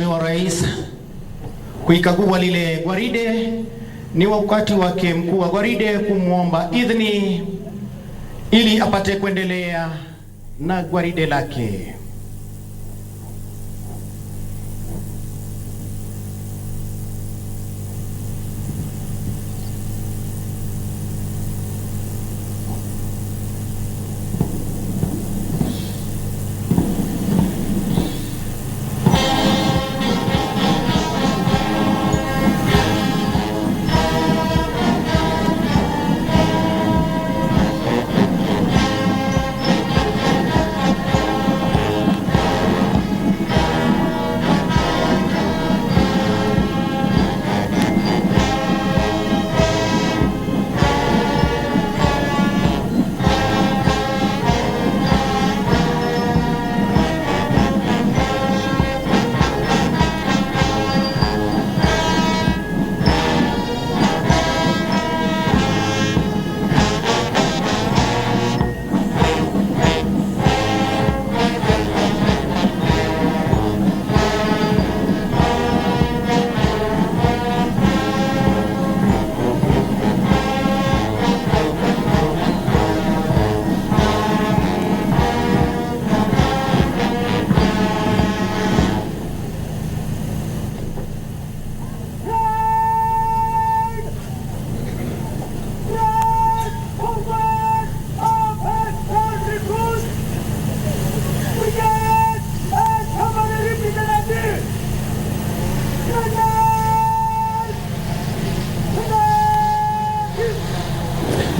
Mheshimiwa Rais kuikagua lile gwaride. Ni wakati wake mkuu wa gwaride kumwomba idhini ili apate kuendelea na gwaride lake.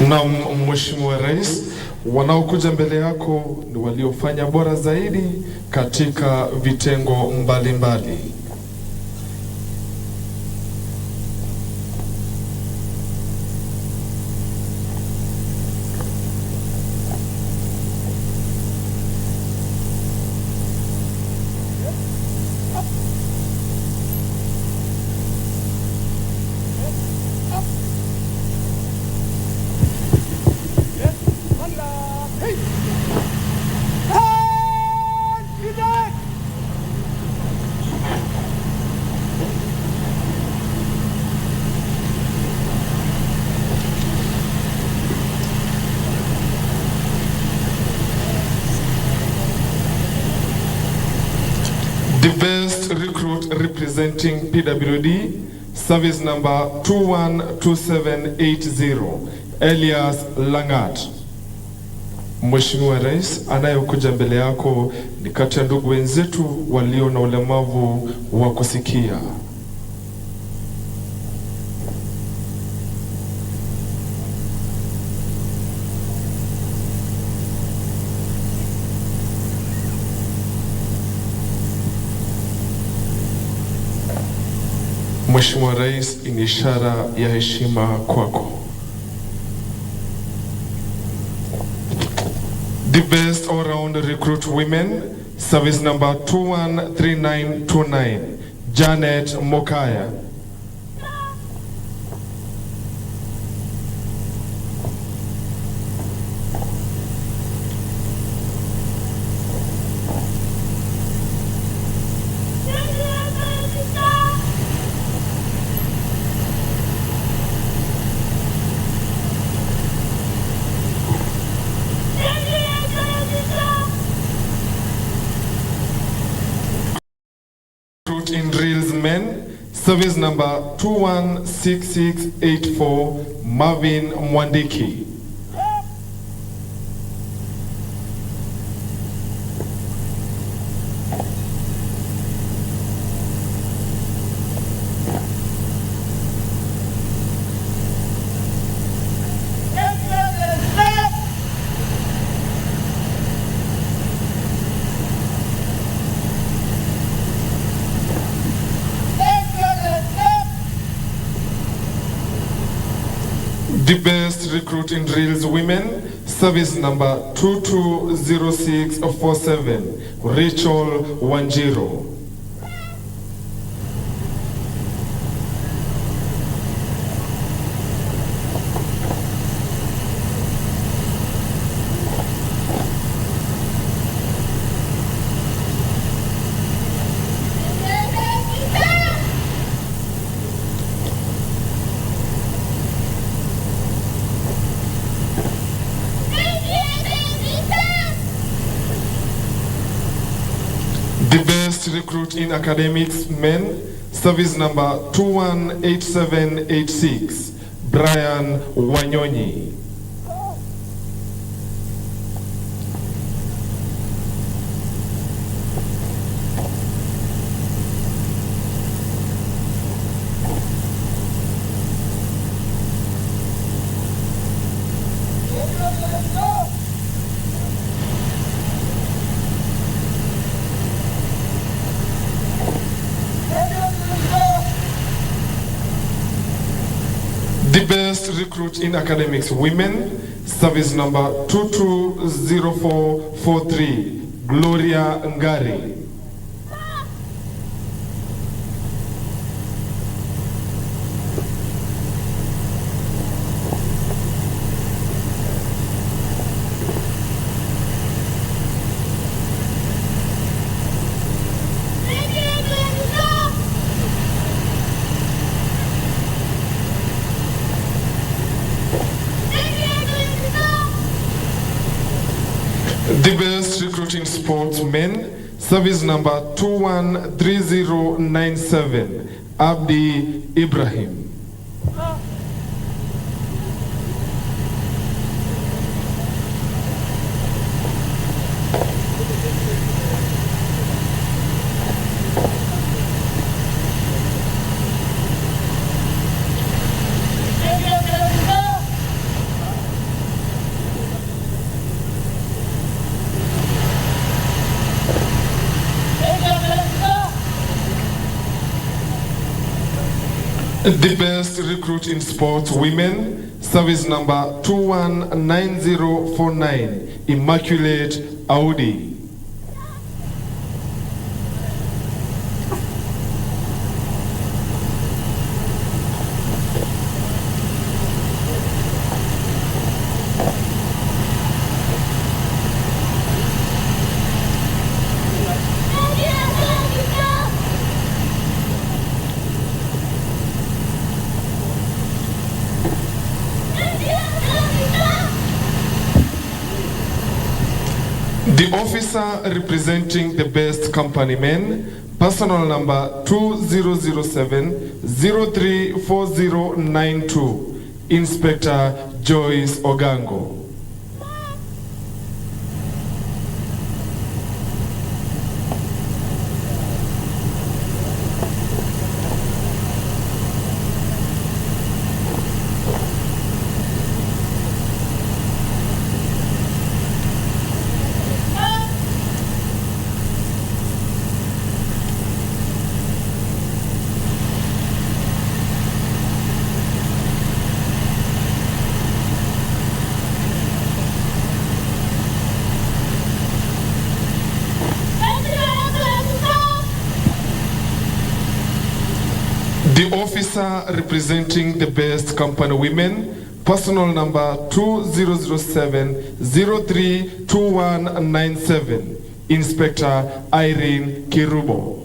Na Mheshimiwa Rais, wanaokuja mbele yako ni waliofanya bora zaidi katika vitengo mbalimbali. The best recruit representing PWD, service number 212780, Elias Langat. Mheshimiwa Rais, anayekuja mbele yako ni kati ya ndugu wenzetu walio na ulemavu wa kusikia. Mheshimiwa Rais, ni ishara ya heshima kwako. The best all-round recruit women, service number 213929, Janet Mokaya. In drills men, service number 216684, Marvin Mwandiki. The best recruit in drills women, service number 220647, Rachel Wanjiro. recruit in academics men, service number 218786, Brian Wanyonyi. The best recruit in academics women, service number 220443, Gloria Ngari. The best recruiting sports men, service number 213097, Abdi Ibrahim. The best recruit in sports women, service number 219049, Immaculate Audi. The officer representing the best company men, personal number 2007-034092, Inspector Joyce Ogango. The officer representing the best company women, personal number 2007-032197, Inspector Irene Kirubo.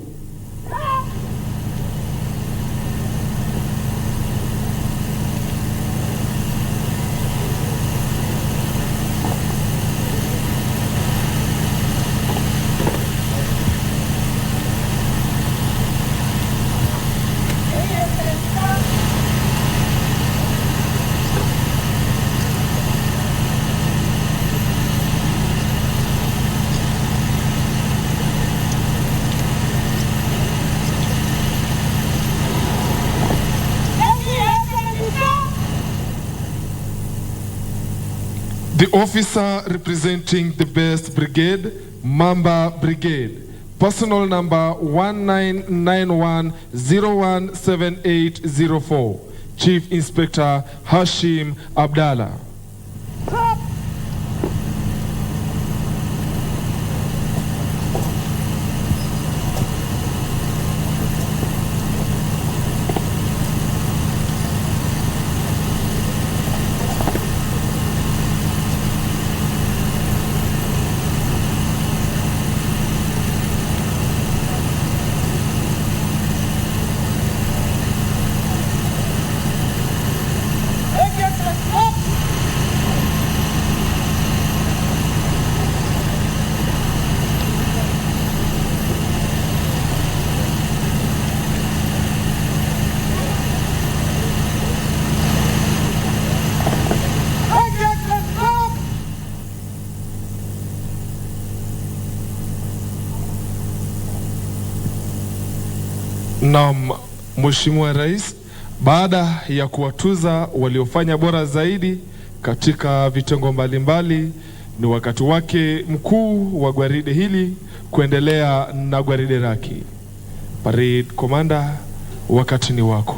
The officer representing the best brigade, Mamba Brigade, personal number 1991017804, Chief Inspector Hashim Abdallah. Naam, Mheshimiwa Rais, baada ya kuwatuza waliofanya bora zaidi katika vitengo mbalimbali, ni wakati wake mkuu wa gwaride hili kuendelea na gwaride lake. Parade Commander, wakati ni wako.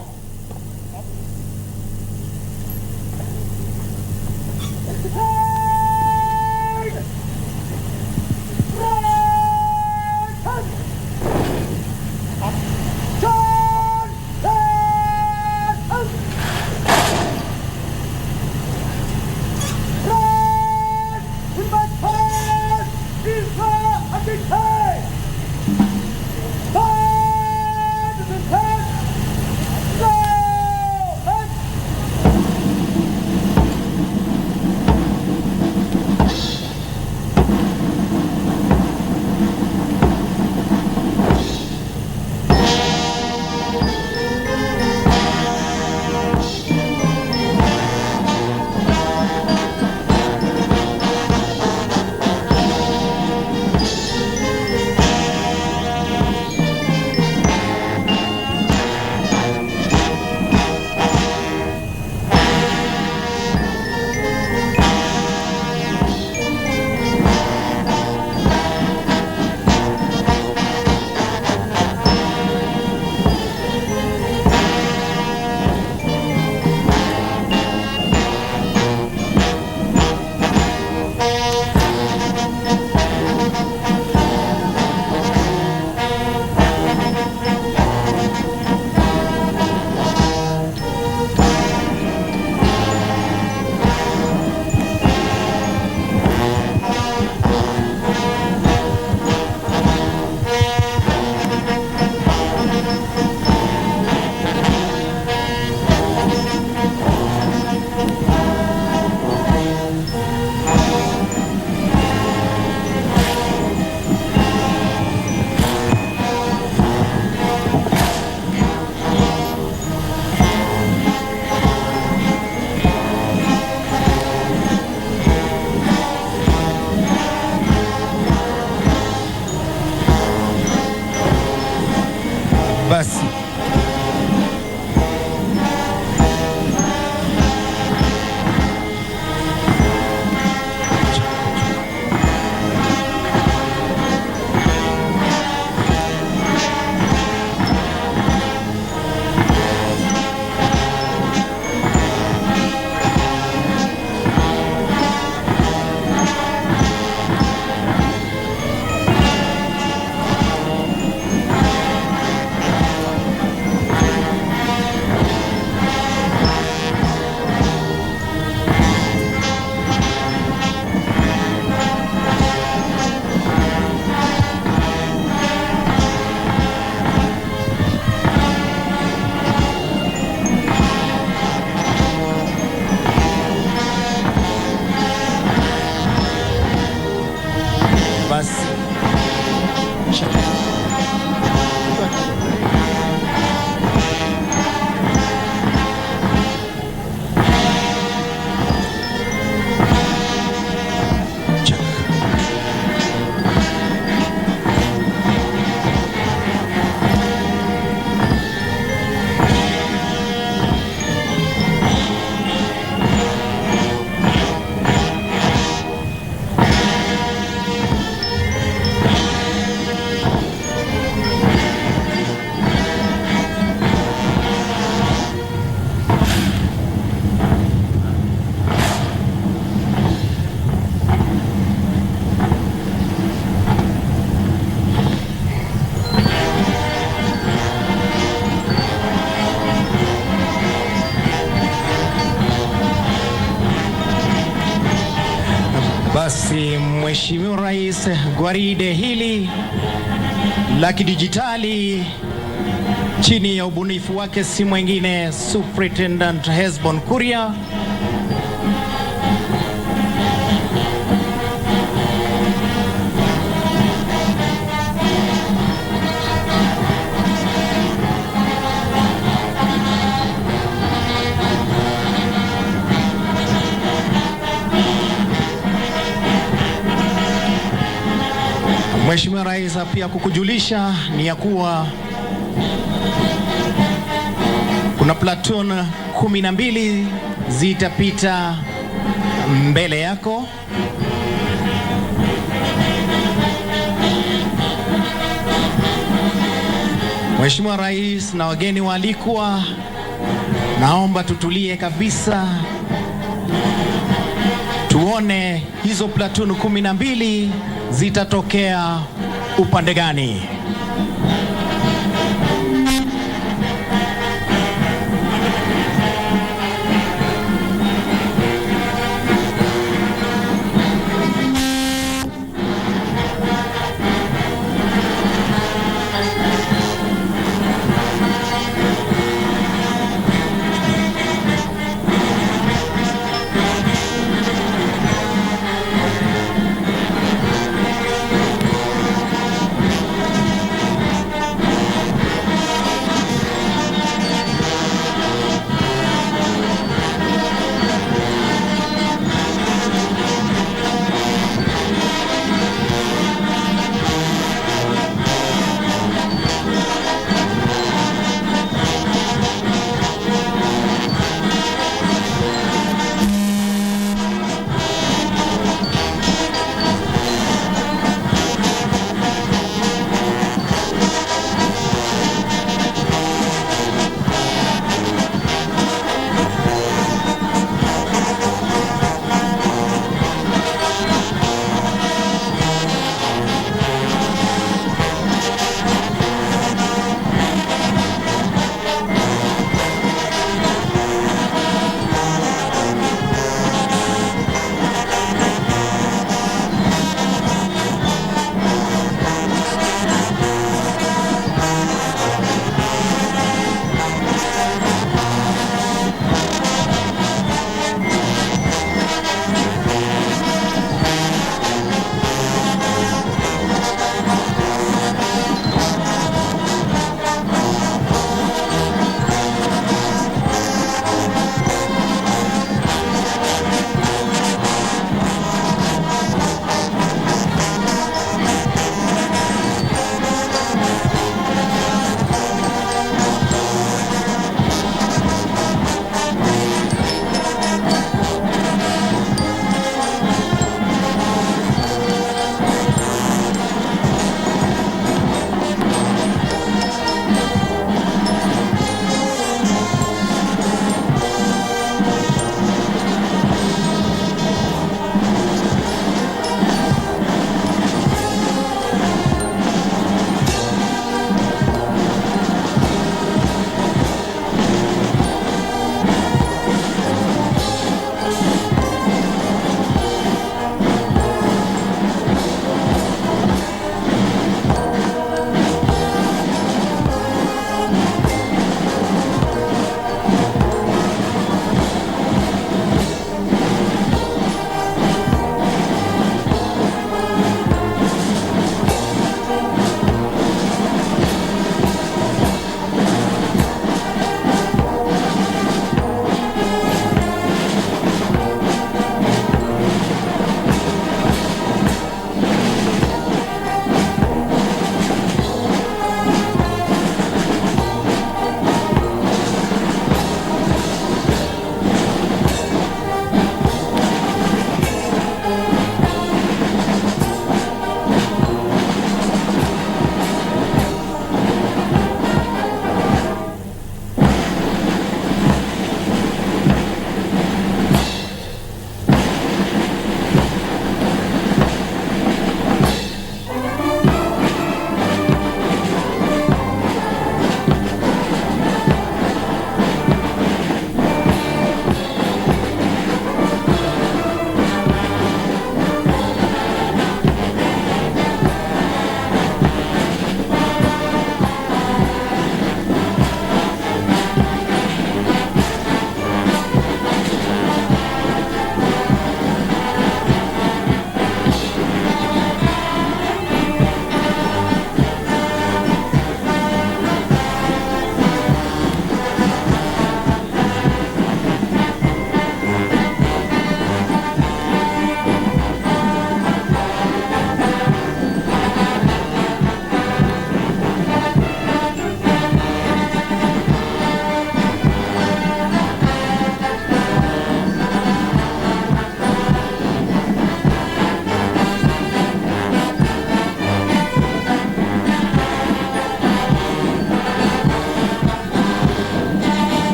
Basi Mheshimiwa Rais, gwaride hili la kidijitali chini ya ubunifu wake si mwingine Superintendent Hesbon Kuria Mheshimiwa Rais, pia kukujulisha ni ya kuwa Kuna platoon 12 zitapita mbele yako. Mheshimiwa Rais na wageni waalikwa, naomba tutulie kabisa, tuone hizo platoon 12 zitatokea upande gani.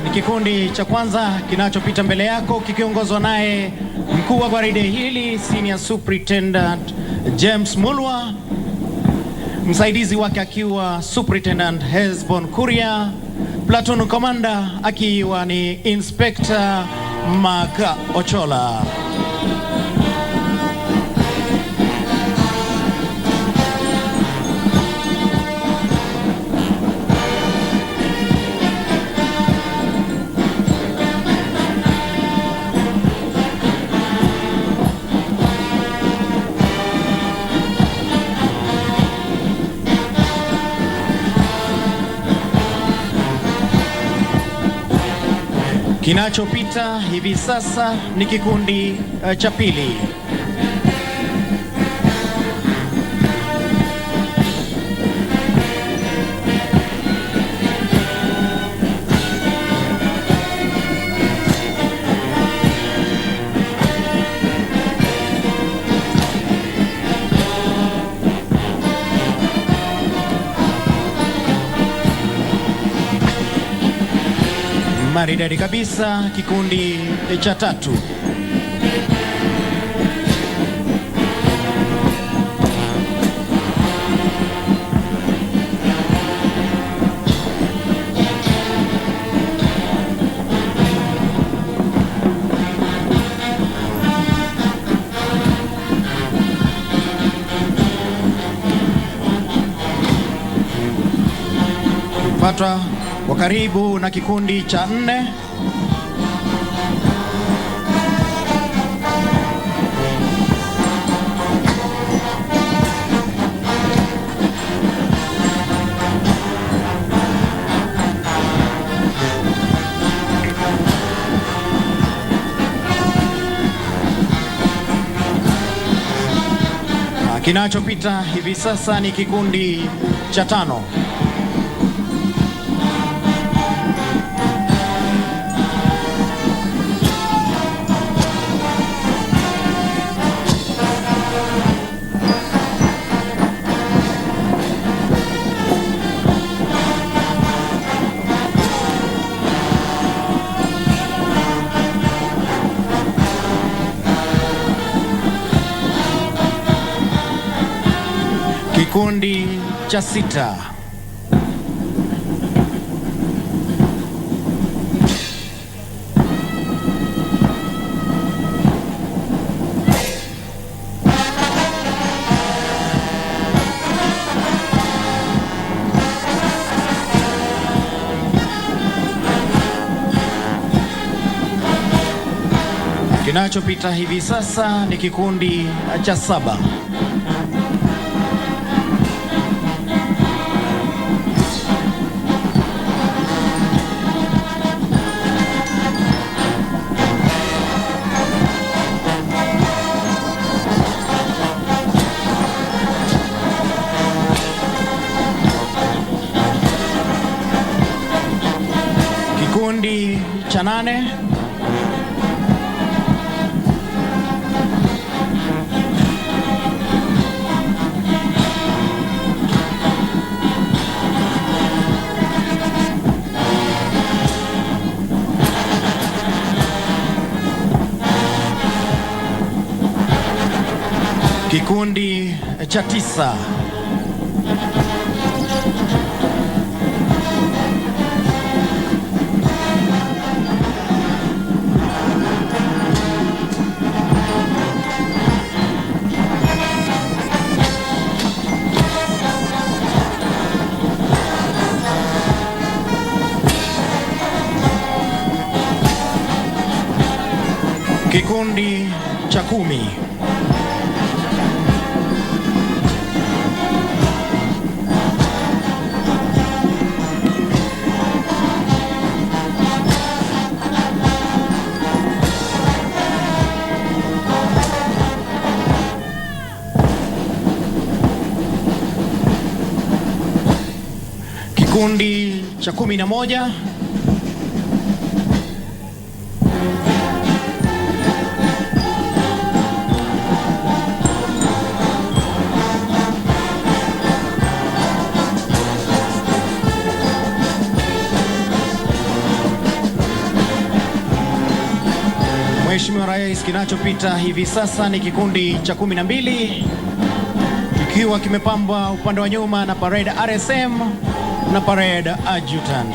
ni kikundi cha kwanza kinachopita mbele yako kikiongozwa naye mkuu wa gwaride hili Senior Superintendent James Mulwa, msaidizi wake akiwa Superintendent Hesbon Kuria, Platoon Commander akiwa ni Inspector Mark Ochola. Kinachopita hivi sasa ni kikundi cha pili. Maridadi kabisa kikundi cha tatu. Patwa kwa karibu na kikundi cha nne. Kinachopita hivi sasa ni kikundi cha tano. Kikundi cha sita. Kinachopita hivi sasa ni kikundi cha saba. Kikundi cha nane. Kikundi cha tisa. Kikundi cha kumi. Kikundi cha 11. Mheshimiwa Rais, kinachopita hivi sasa ni kikundi cha 12 kikiwa kimepambwa upande wa nyuma na parade RSM na parade adjutant.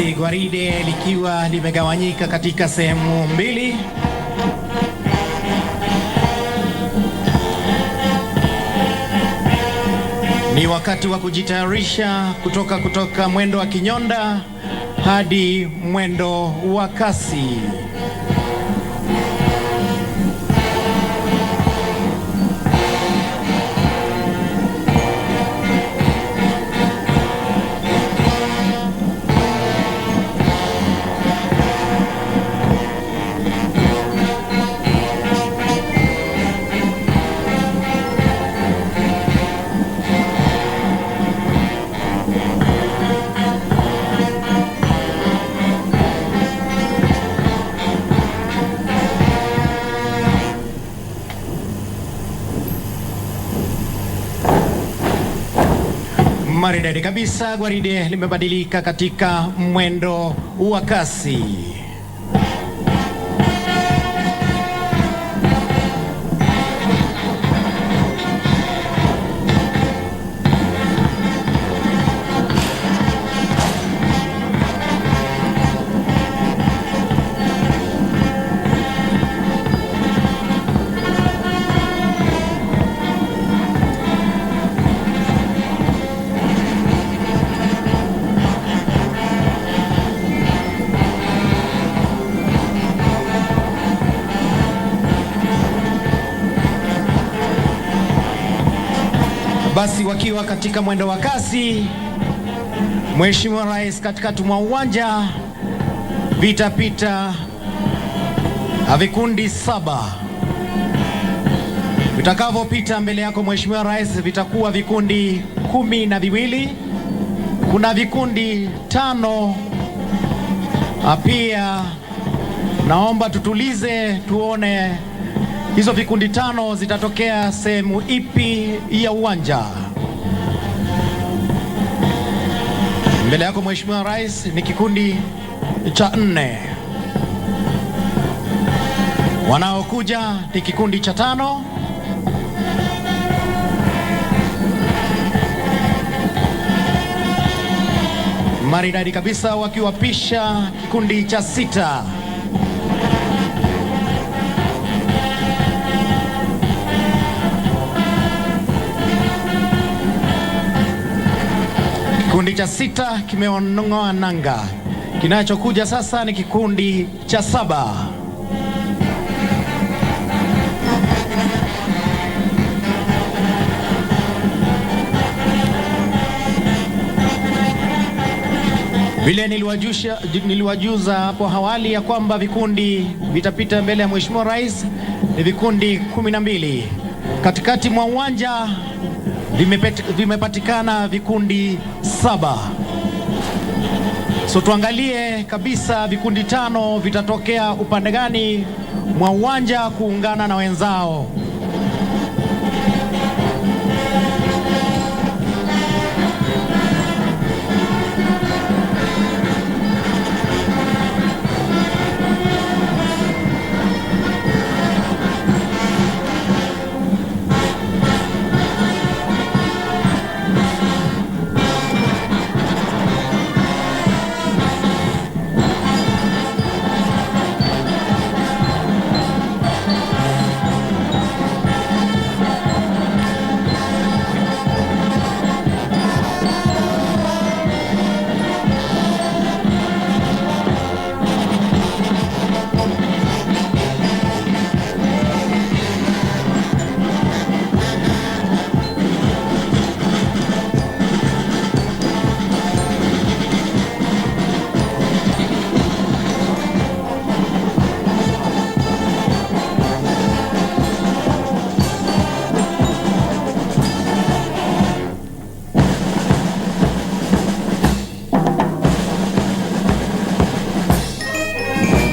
Basi gwaride likiwa limegawanyika katika sehemu mbili. Ni wakati wa kujitayarisha kutoka mwendo wa kinyonda hadi mwendo wa kasi. Maridadi kabisa, gwaride limebadilika katika mwendo wa kasi. Basi wakiwa katika mwendo wa kasi, Mheshimiwa Rais katikati mwa uwanja, vitapita vikundi 7. Vitakavyopita mbele yako Mheshimiwa Rais vitakuwa vikundi 12. Kuna vikundi 5. Pia naomba tutulize tuone hizo vikundi 5 zitatokea sehemu ipi ya uwanja. Mbele yako Mheshimiwa Rais ni kikundi cha 4. Wanaokuja ni kikundi cha 5. Maridadi kabisa wakiwapisha kikundi cha 6. Kikundi cha 6 kimeongoa nanga. Kinachokuja sasa ni kikundi cha 7. Vile niliwajuza hapo awali ya kwamba vikundi vitapita mbele ya Mheshimiwa Rais ni vikundi 12. Katikati mwa uwanja vimepatikana vikundi 7. So tuangalie kabisa vikundi 5 vitatokea upande gani mwa uwanja kuungana na wenzao.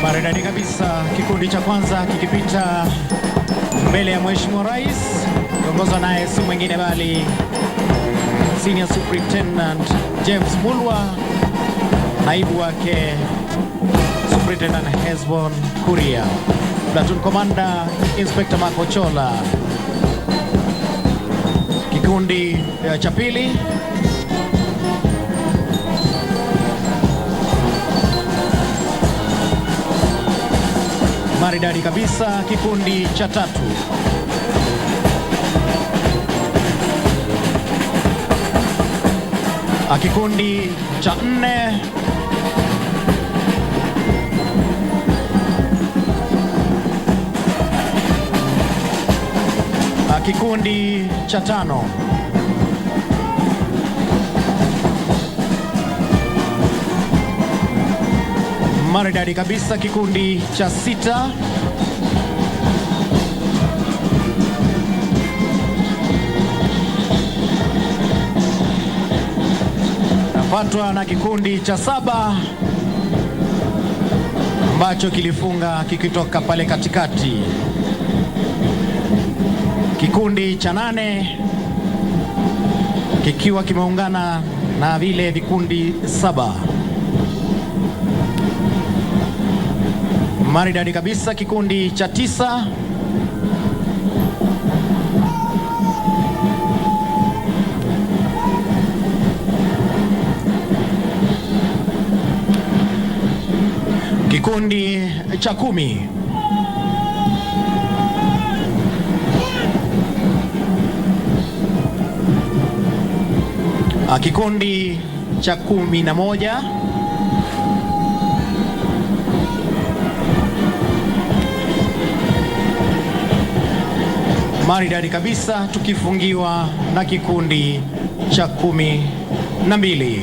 Maridadi kabisa, kikundi cha kwanza kikipita mbele ya Mheshimiwa Rais, kiongozwa naye si mwingine bali Senior Superintendent James Mulwa, naibu wake Superintendent Hesbon Kuria, Platoon Commander Inspector Marco Chola. Kikundi cha pili Maridadi kabisa kikundi cha tatu. Kikundi cha nne. Kikundi cha tano. Maridadi kabisa kikundi cha sita. Nafuatwa na kikundi cha saba ambacho kilifunga kikitoka pale katikati. Kikundi cha nane kikiwa kimeungana na vile vikundi saba. Maridadi kabisa kikundi cha tisa. Kikundi cha 10. Kikundi cha 11. Maridadi kabisa tukifungiwa na kikundi cha 12.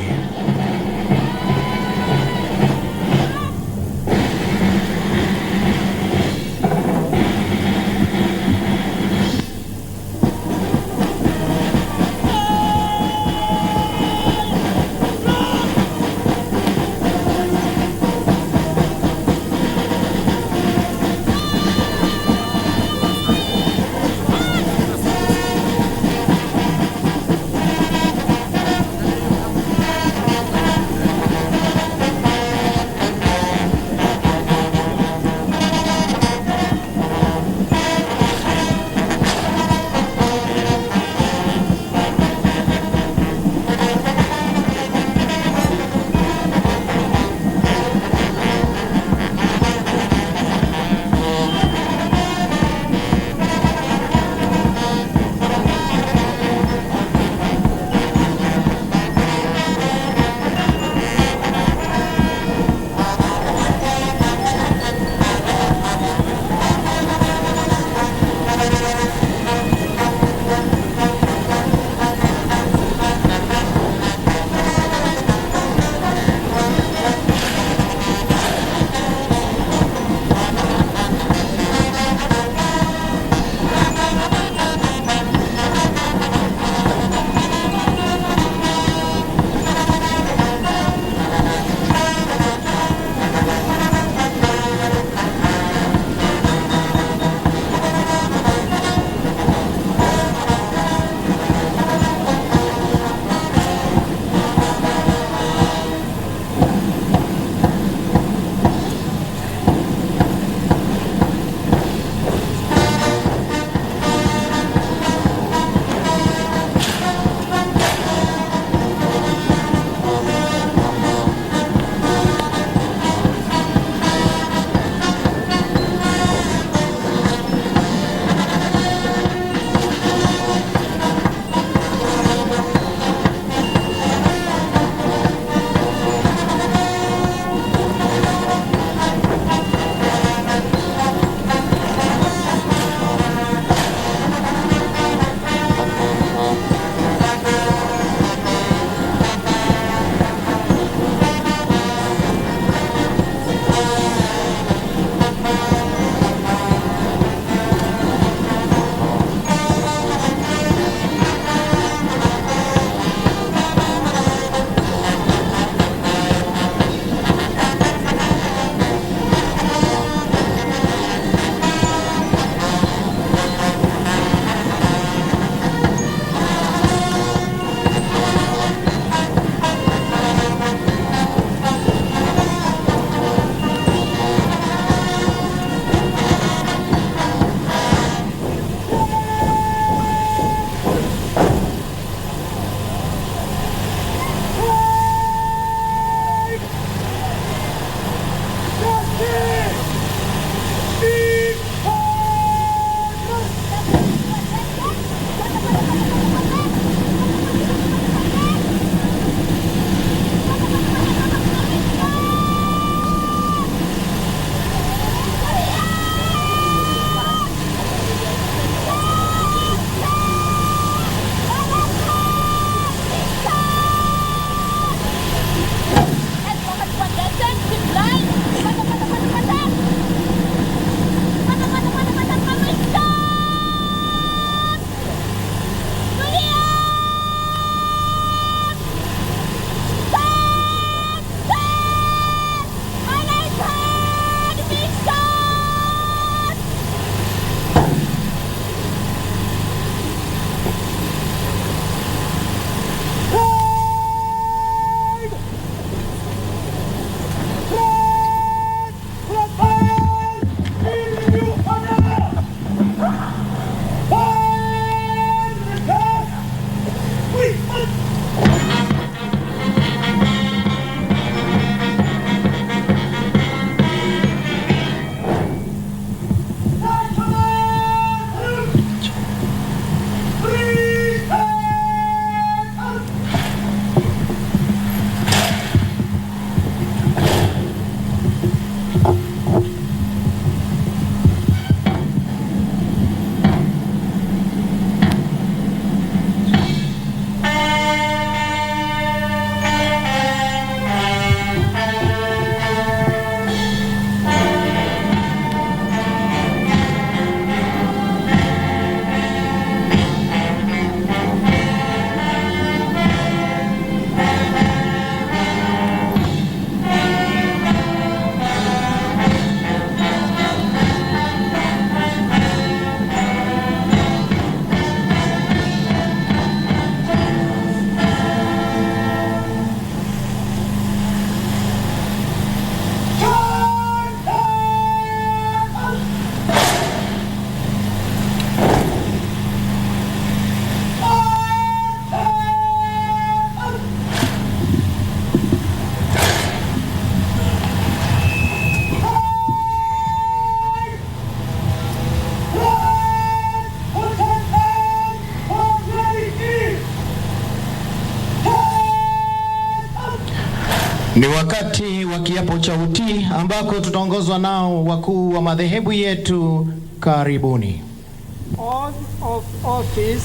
Ni wakati wa kiapo cha utii ambako tutaongozwa nao wakuu wa madhehebu yetu. Karibuni. Oath of office.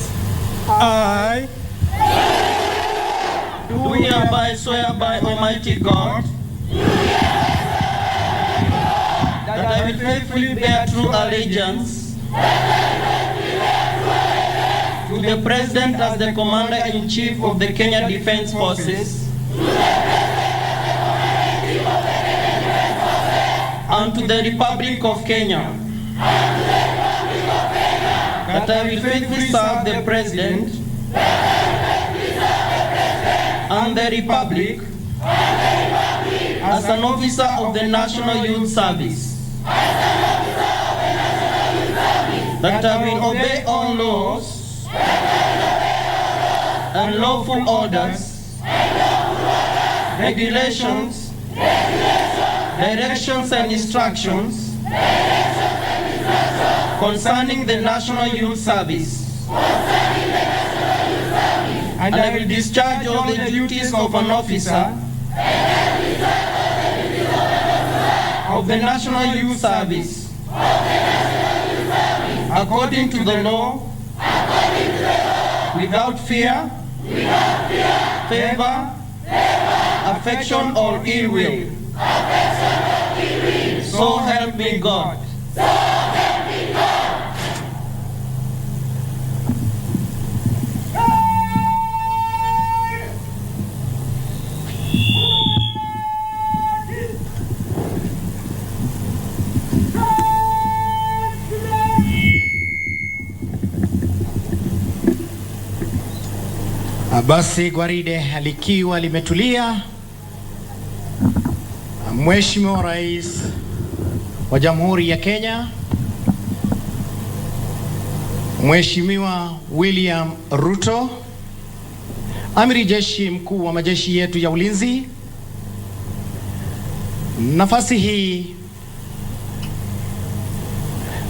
I do hereby swear by Almighty God that I will faithfully bear true allegiance to the President as the Commander-in-Chief of the Kenya Defence Forces and to the Republic of Kenya, that I will faithfully serve the President and the Republic as an officer of the National Youth Service, that I will obey all laws and lawful orders, regulations, directions and instructions concerning the National Youth Service, and I will discharge all the duties of an officer of the National Youth Service according to the law, without fear, favor, affection or ill will. So help me God. Basi gwaride likiwa limetulia, Mheshimiwa Rais wa Jamhuri ya Kenya, Mheshimiwa William Ruto, Amiri Jeshi Mkuu wa majeshi yetu ya ulinzi, nafasi hii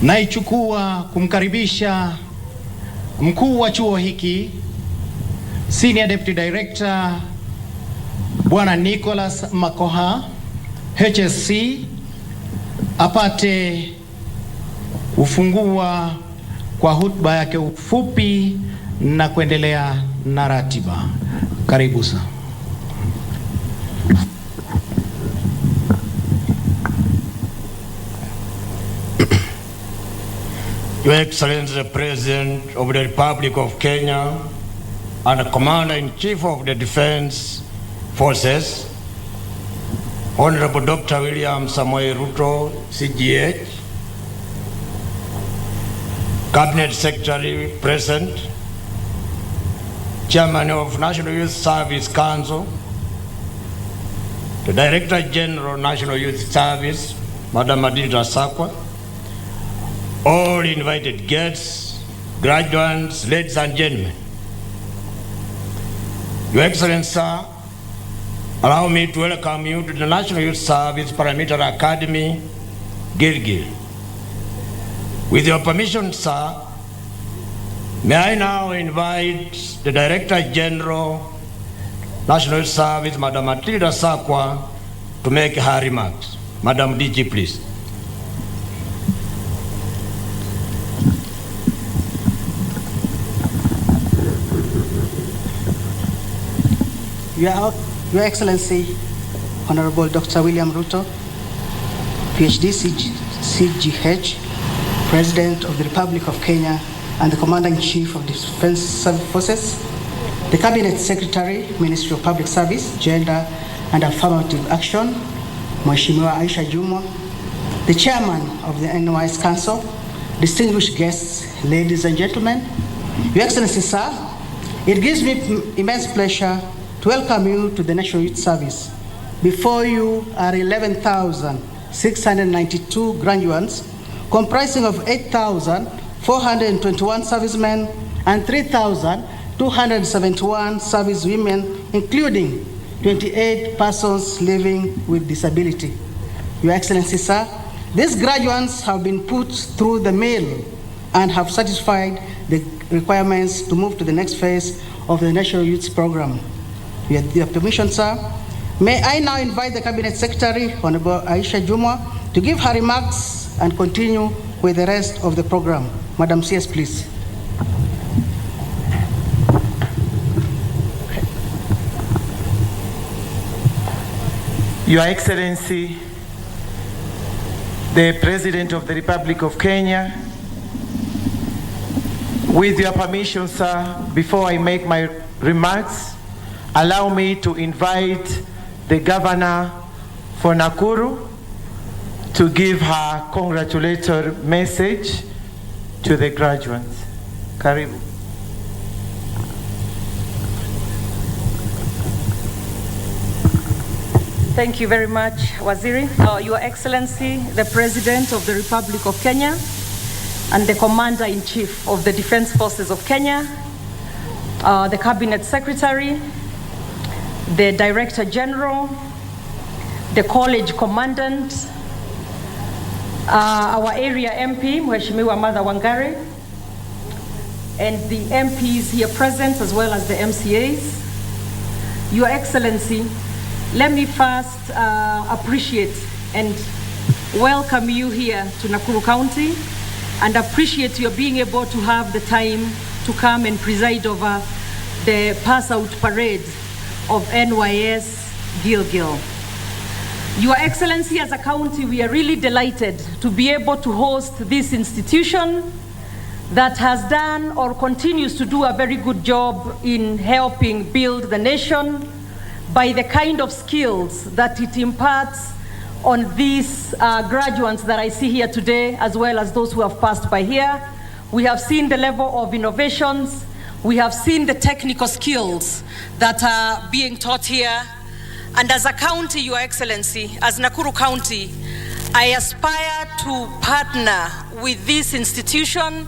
naichukua kumkaribisha mkuu wa chuo hiki, Senior Deputy Director Bwana Nicholas Makoha, HSC, apate ufungua kwa hotuba yake ufupi na kuendelea na ratiba. Karibu sana. Your Excellency, the President of the Republic of Kenya and the Commander-in-Chief of the Defense Forces, Honorable Dr. William Samoei Ruto, CGH, Cabinet Secretary present, Chairman of National Youth Service Council, the Director General National Youth Service, Madam Adilda Sakwa, all invited guests, graduates, ladies and gentlemen. Your Excellency, sir, allow me to welcome you to the National Youth Service Paramilitary Academy, Gilgil. With your permission, sir, may I now invite the Director General, National Youth Service, Madam Adilda Sakwa, to make her remarks. Madam DG, please. Your Excellency, Honorable Dr. William Ruto, PhD CGH, President of the Republic of Kenya and the Commander-in-Chief of the Defense Forces, the Cabinet Secretary, Ministry of Public Service, Gender and Affirmative Action, Mheshimiwa Aisha Jumwa, the Chairman of the NYS Council, distinguished guests, ladies and gentlemen. Your Excellency, sir, it gives me immense pleasure to welcome you to the National Youth Service. Before you are 11,692 graduates, comprising of 8,421 servicemen and 3,271 service women, including 28 persons living with disability. Your Excellency, sir, these graduates have been put through the mill and have satisfied the requirements to move to the next phase of the National Youth Program. With your permission, sir, May I now invite the Cabinet Secretary, Honorable Aisha Jumwa, to give her remarks and continue with the rest of the program. Madam CS, please. Your Excellency, the President of the Republic of Kenya, with your permission, sir, before I make my remarks, allow me to invite the Governor for Nakuru to give her congratulatory message to the graduates. Karibu. Thank you very much, Waziri. Your Excellency, the President of the Republic of Kenya and the Commander-in-Chief of the Defense Forces of Kenya, the Cabinet Secretary, the Director General, the College Commandant, our area MP, Mheshimiwa Martha Wangari, and the MPs here present, as well as the MCAs. Your Excellency, let me first appreciate and welcome you here to Nakuru County, and appreciate your being able to have the time to come and preside over the pass-out parade of NYS Gilgil. Your Excellency, as a county, we are really delighted to be able to host this institution that has done or continues to do a very good job in helping build the nation by the kind of skills that it imparts on these graduates that I see here today, as well as those who have passed by here. We have seen the level of innovations. We have seen the technical skills that are being taught here. And as a county, Your Excellency, as Nakuru County, I aspire to partner with this institution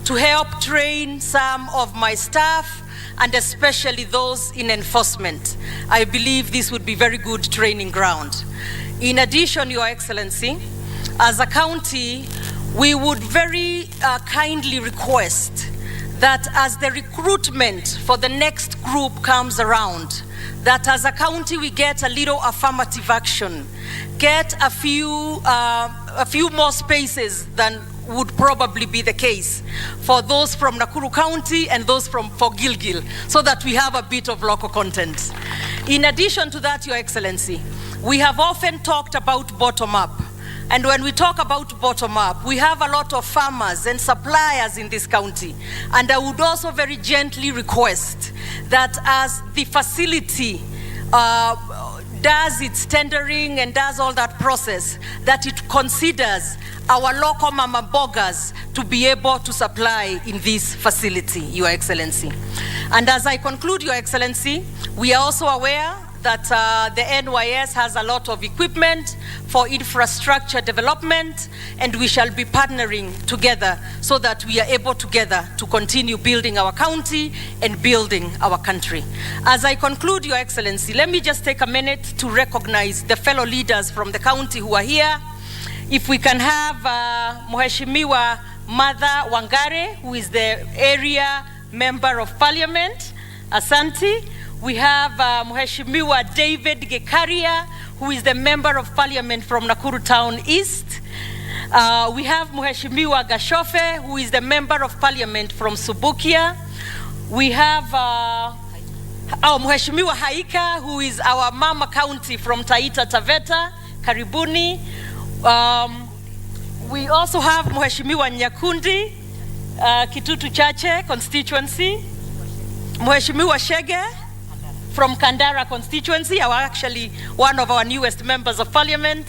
to help train some of my staff, and especially those in enforcement. I believe this would be very good training ground. In addition, Your Excellency, as a county, we would very kindly request that as the recruitment for the next group comes around, that as a county we get a little affirmative action, get a few more spaces than would probably be the case for those from Nakuru County and those for Gilgil, so that we have a bit of local content. In addition to that, Your Excellency, we have often talked about bottom-up. And when we talk about bottom-up, we have a lot of farmers and suppliers in this county. And I would also very gently request that as the facility does its tendering and does all that process, that it considers our local mama bogas to be able to supply in this facility, Your Excellency. And as I conclude, Your Excellency, we are also aware that the NYS has a lot of equipment for infrastructure development, and we shall be partnering together so that we are able together to continue building our county and building our country. As I conclude, Your Excellency, let me just take a minute to recognize the fellow leaders from the county who are here. If we can have Mheshimiwa Martha Wangari, who is the area member of parliament, Asante. We have Mheshimiwa David Gekaria, who is the member of parliament from Nakuru Town East. We have Mheshimiwa Gashofe, who is the member of parliament from Subukia. We have Mheshimiwa Haika, who is our mama county from Taita Taveta, Karibuni. We also have Mheshimiwa Nyakundi, Kitutu Chache constituency. Mheshimiwa Shege from Kandara constituency, actually one of our newest members of parliament.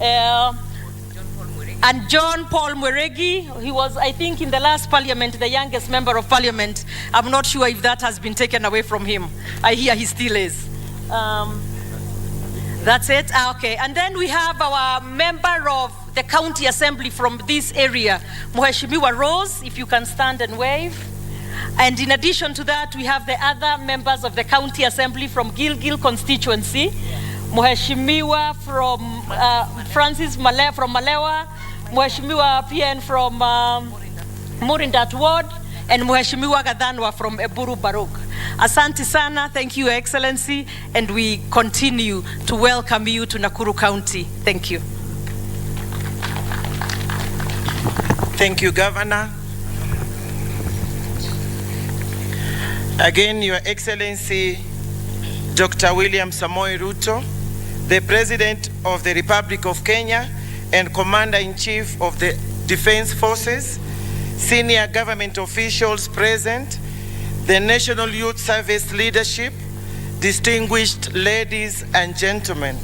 And John Paul Mweregi, he was, I think, in the last parliament, the youngest member of parliament. I'm not sure if that has been taken away from him. I hear he still is. That's it? Okay. And then we have our member of the county assembly from this area, Mheshimiwa Rose, if you can stand and wave. And in addition to that, we have the other members of the county assembly from Gilgil constituency. Mheshimiwa from Francis from Malewa, Mheshimiwa PN from Murindat Ward, and Mheshimiwa Gadhanwa from Eburu Baruk. Asante sana, thank you, Your Excellency, and we continue to welcome you to Nakuru County. Thank you. Thank you, Governor. Again, Your Excellency, Dr. William Samoei Ruto, the President of the Republic of Kenya and Commander-in-Chief of the Defense Forces, senior government officials present, the National Youth Service leadership, distinguished ladies and gentlemen.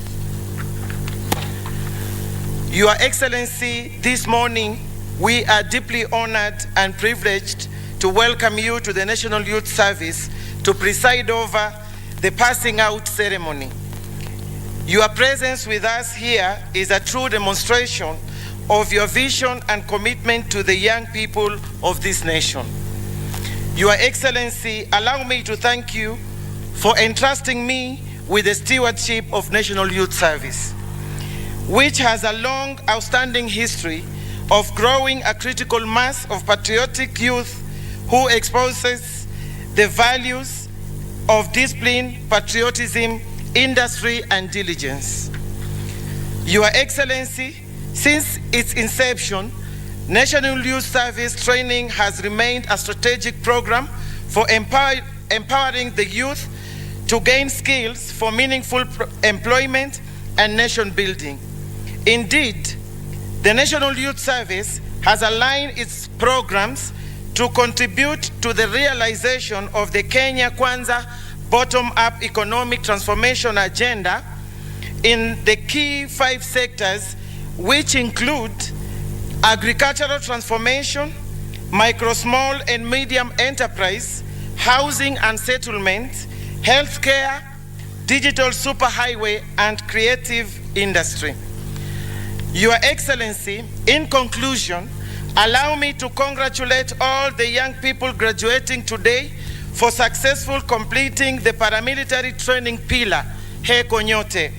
Your Excellency, this morning, we are deeply honored and privileged to welcome you to the National Youth Service to preside over the passing out ceremony. Your presence with us here is a true demonstration of your vision and commitment to the young people of this nation. Your Excellency, allow me to thank you for entrusting me with the stewardship of National Youth Service, which has a long, outstanding history of growing a critical mass of patriotic youth who exposes the values of discipline, patriotism, industry, and diligence. Your Excellency, since its inception, National Youth Service training has remained a strategic program for empowering the youth to gain skills for meaningful employment and nation building. Indeed, the National Youth Service has aligned its programs to contribute to the realization of the Kenya Kwanza bottom-up economic transformation agenda in the key 5 sectors, which include agricultural transformation, micro, small, and medium enterprise, housing and settlement, healthcare, digital superhighway, and creative industry. Your Excellency, in conclusion, allow me to congratulate all the young people graduating today for successful completing the paramilitary training pillar, Heko Nyote.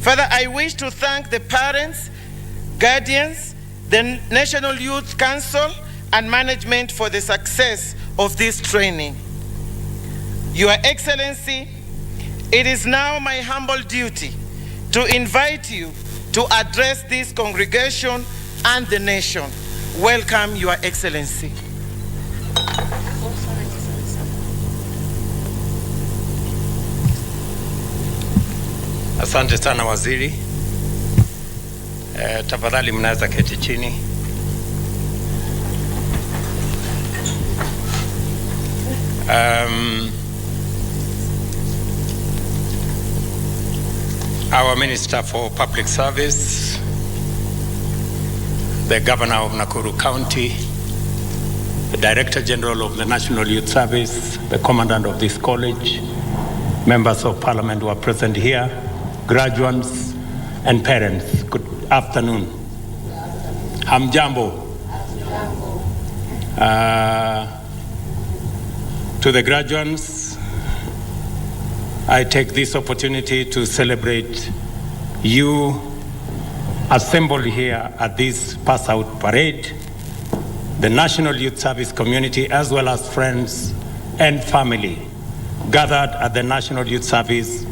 Further, I wish to thank the parents, guardians, the National Youth Council, and management for the success of this training. Your Excellency, it is now my humble duty to invite you to address this congregation and the nation. Welcome, Your Excellency. Asante sana waziri. Tafadhali mnaweza keti chini. Our Minister for Public Service, the Governor of Nakuru County, the Director General of the National Youth Service, the Commandant of this college, members of Parliament who are present here, graduates and parents, good afternoon. Hamjambo. To the graduates, I take this opportunity to celebrate you assembled here at this pass out parade, the National Youth Service community, as well as friends and family gathered at the National Youth Service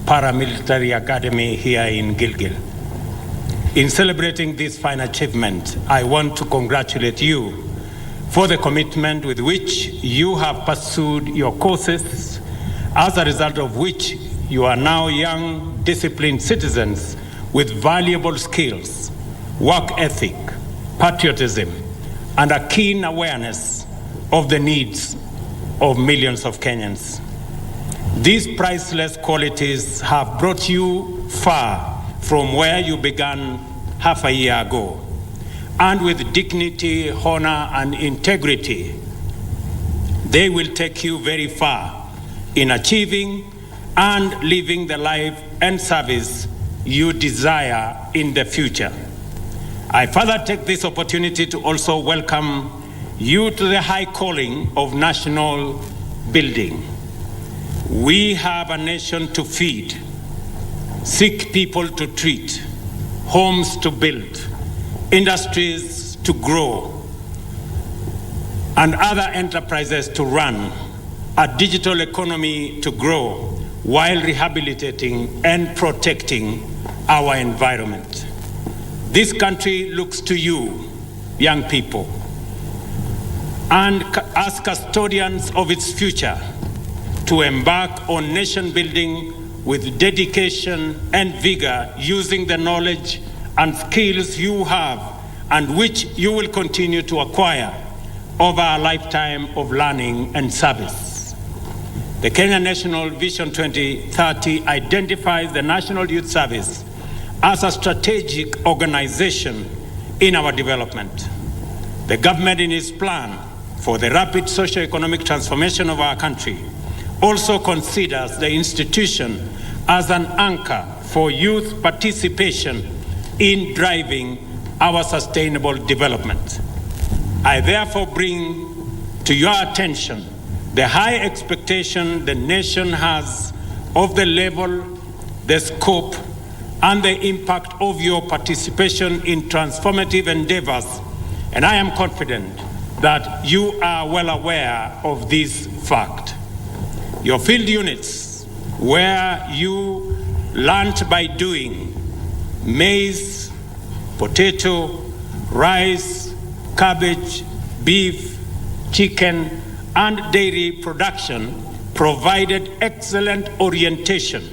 Paramilitary Academy here in Gilgil. In celebrating this fine achievement, I want to congratulate you for the commitment with which you have pursued your courses, as a result of which you are now young, disciplined citizens with valuable skills, work ethic, patriotism, and a keen awareness of the needs of millions of Kenyans. These priceless qualities have brought you far from where you began half a year ago. And with dignity, honor, and integrity, they will take you very far in achieving and living the life and service you desire in the future. I further take this opportunity to also welcome you to the high calling of national building. We have a nation to feed, sick people to treat, homes to build, industries to grow, and other enterprises to run, a digital economy to grow, while rehabilitating and protecting our environment. This country looks to you, young people, and as custodians of its future, to embark on nation building with dedication and vigor, using the knowledge and skills you have and which you will continue to acquire over a lifetime of learning and service. The Kenya National Vision 2030 identifies the National Youth Service as a strategic organization in our development. The government, in its plan for the rapid socio-economic transformation of our country, also considers the institution as an anchor for youth participation in driving our sustainable development. I therefore bring to your attention the high expectation the nation has of the level, the scope, and the impact of your participation in transformative endeavors, and I am confident that you are well aware of this fact. Your field units, where you learned by doing, maize, potato, rice, cabbage, beef, chicken, and dairy production, provided excellent orientation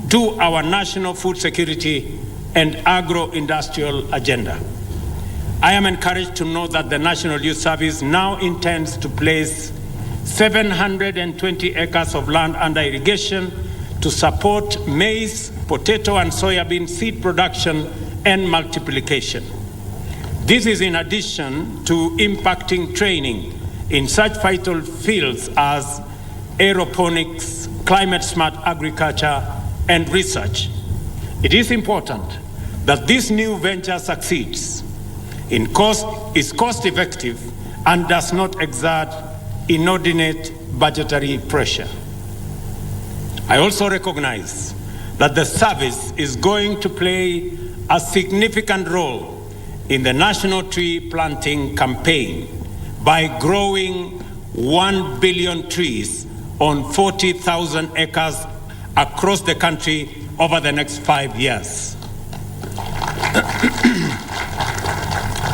to our national food security and agro-industrial agenda. I am encouraged to know that the National Youth Service now intends to place 720 acres of land under irrigation to support maize, potato, and soybean seed production and multiplication. This is in addition to impacting training in such vital fields as aeroponics, climate-smart agriculture, and research. It is important that this new venture succeeds, is cost-effective, and does not exert inordinate budgetary pressure. I also recognize that the service is going to play a significant role in the National Tree Planting Campaign by growing 1 billion trees on 40,000 acres across the country over the next 5 years.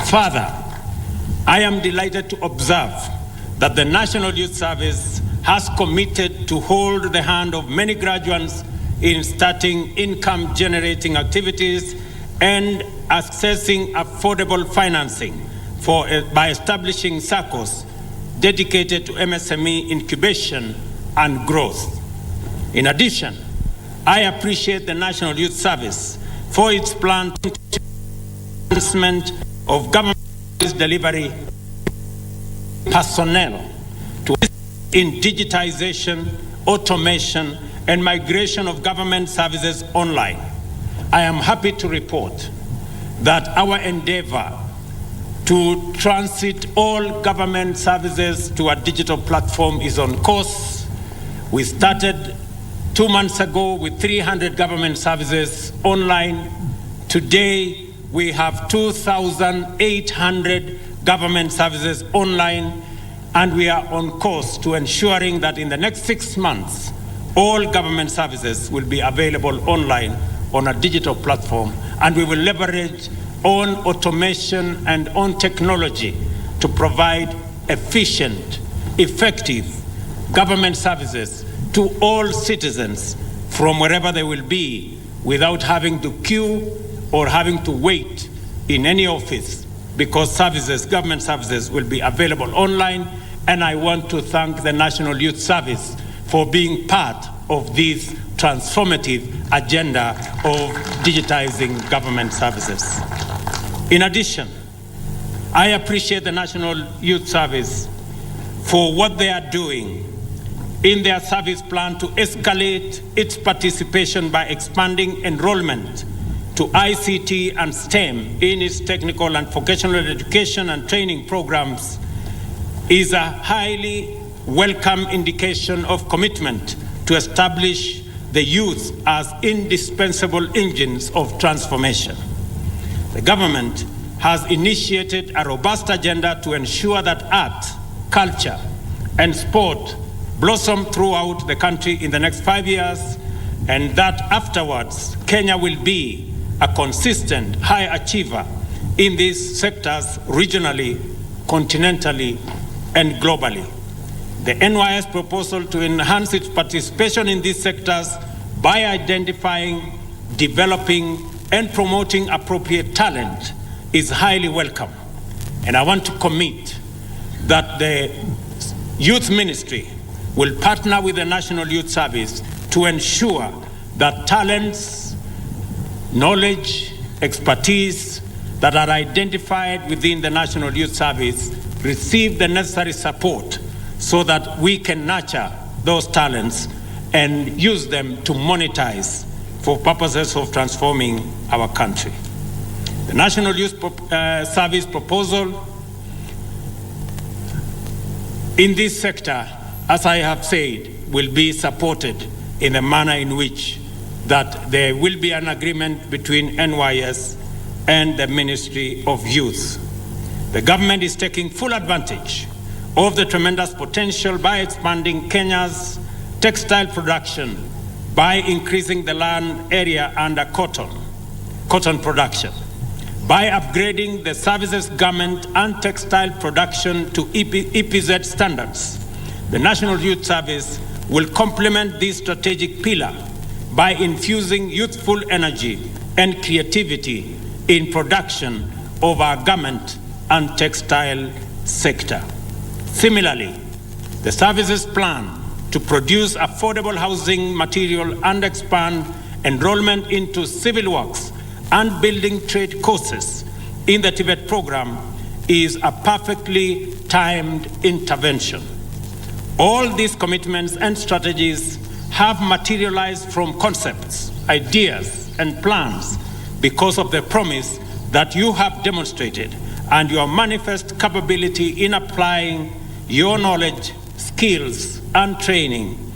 Further, I am delighted to observe that the National Youth Service has committed to hold the hand of many graduates in starting income-generating activities and accessing affordable financing by establishing SACCOs dedicated to MSME incubation and growth. In addition, I appreciate the National Youth Service for its planned enhancement of government delivery personnel to assist in digitization, automation, and migration of government services online. I am happy to report that our endeavor to transit all government services to a digital platform is on course. We started 2 months ago with 300 government services online. Today, we have 2,800 government services online, and we are on course to ensuring that in the next 6 months, all government services will be available online on a digital platform, and we will leverage on automation and on technology to provide efficient, effective government services to all citizens from wherever they will be, without having to queue or having to wait in any office, because services, government services, will be available online. And I want to thank the National Youth Service for being part of this transformative agenda of digitizing government services. In addition, I appreciate the National Youth Service for what they are doing in their service plan to escalate its participation by expanding enrollment to ICT and STEM in its technical and vocational education and training programs is a highly welcome indication of commitment to establish the youth as indispensable engines of transformation. The government has initiated a robust agenda to ensure that art, culture, and sport blossom throughout the country in the next 5 years, and that afterwards Kenya will be a consistent high achiever in these sectors regionally, continentally, and globally. The NYS proposal to enhance its participation in these sectors by identifying, developing, and promoting appropriate talent is highly welcome. And I want to commit that the Youth Ministry will partner with the National Youth Service to ensure that talents, knowledge, expertise that are identified within the National Youth Service receive the necessary support so that we can nurture those talents and use them to monetize for purposes of transforming our country. The National Youth Service proposal in this sector, as I have said, will be supported in a manner in which that there will be an agreement between NYS and the Ministry of Youth. The government is taking full advantage of the tremendous potential by expanding Kenya's textile production by increasing the land area under cotton production, by upgrading the services, garment, and textile production to EPZ standards. The National Youth Service will complement this strategic pillar by infusing youthful energy and creativity in production of our garment and textile sector. Similarly, the services plan to produce affordable housing material and expand enrollment into civil works and building trade courses in the Tibet program is a perfectly timed intervention. All these commitments and strategies have materialized from concepts, ideas, and plans because of the promise that you have demonstrated and your manifest capability in applying your knowledge, skills, and training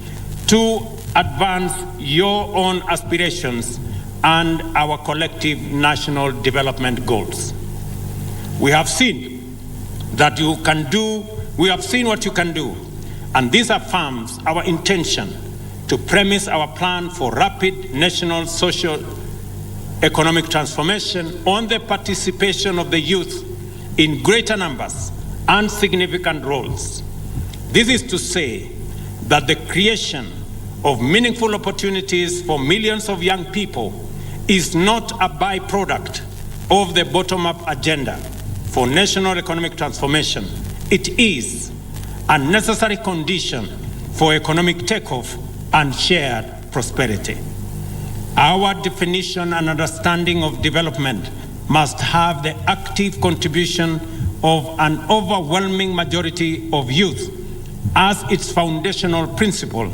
to advance your own aspirations and our collective national development goals. We have seen that you can do, we have seen what you can do, and this affirms our intention to premise our plan for rapid national social economic transformation on the participation of the youth in greater numbers and significant roles. This is to say that the creation of meaningful opportunities for millions of young people is not a byproduct of the bottom-up agenda for national economic transformation. It is a necessary condition for economic takeoff and shared prosperity. Our definition and understanding of development must have the active contribution of an overwhelming majority of youth as its foundational principle,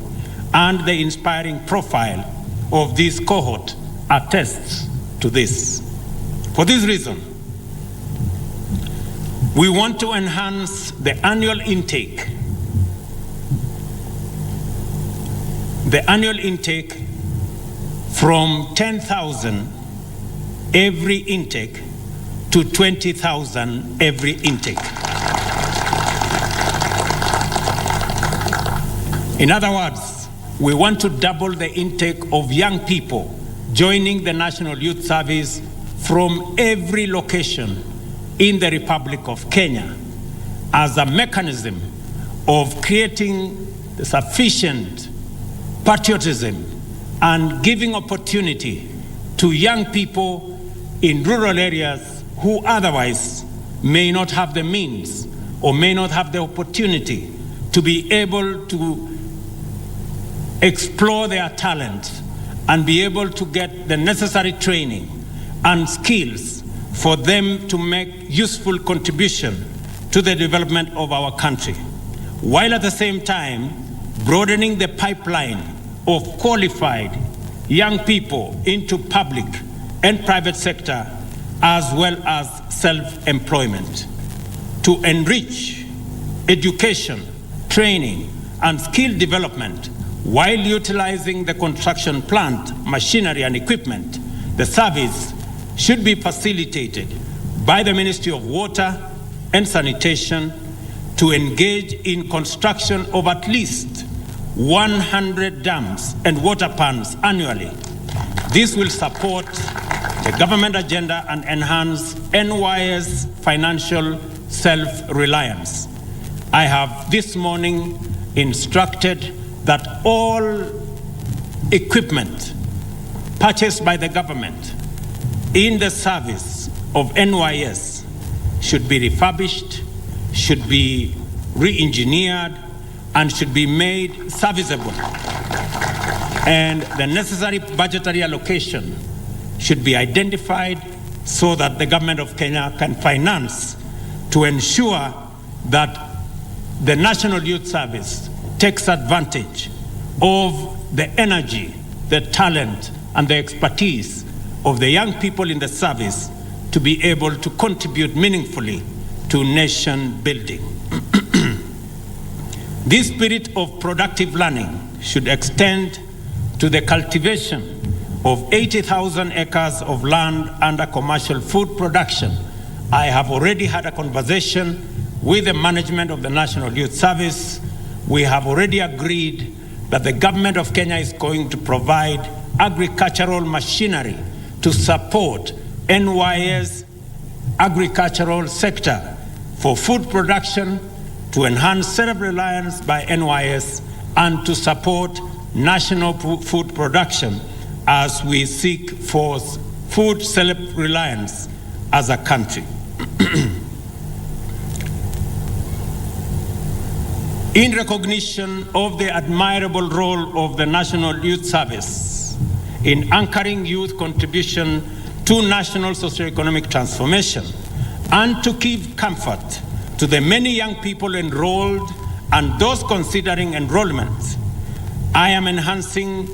and the inspiring profile of this cohort attests to this. For this reason, we want to enhance the annual intake. The annual intake from 10,000 every intake to 20,000 every intake. In other words, we want to double the intake of young people joining the National Youth Service from every location in the Republic of Kenya as a mechanism of creating the sufficient patriotism and giving opportunity to young people in rural areas who otherwise may not have the means or may not have the opportunity to be able to explore their talent and be able to get the necessary training and skills for them to make useful contribution to the development of our country, while at the same time broadening the pipeline of qualified young people into public and private sector, as well as self-employment, to enrich education, training, and skill development while utilizing the construction plant, machinery, and equipment. The service should be facilitated by the Ministry of Water and Sanitation to engage in construction of at least 100 dams and water ponds annually. This will support the government agenda and enhance NYS financial self-reliance. I have this morning instructed that all equipment purchased by the government in the service of NYS should be refurbished, should be re-engineered, and should be made serviceable. And the necessary budgetary allocation should be identified so that the government of Kenya can finance to ensure that the National Youth Service takes advantage of the energy, the talent, and the expertise of the young people in the service to be able to contribute meaningfully to nation building. This spirit of productive learning should extend to the cultivation of 80,000 acres of land under commercial food production. I have already had a conversation with the management of the National Youth Service. We have already agreed that the government of Kenya is going to provide agricultural machinery to support NYS agricultural sector for food production, to enhance self-reliance by NYS, and to support national food production as we seek for food self-reliance as a country. In recognition of the admirable role of the National Youth Service in anchoring youth contribution to national socioeconomic transformation, and to give comfort to the many young people enrolled and those considering enrollment, I am enhancing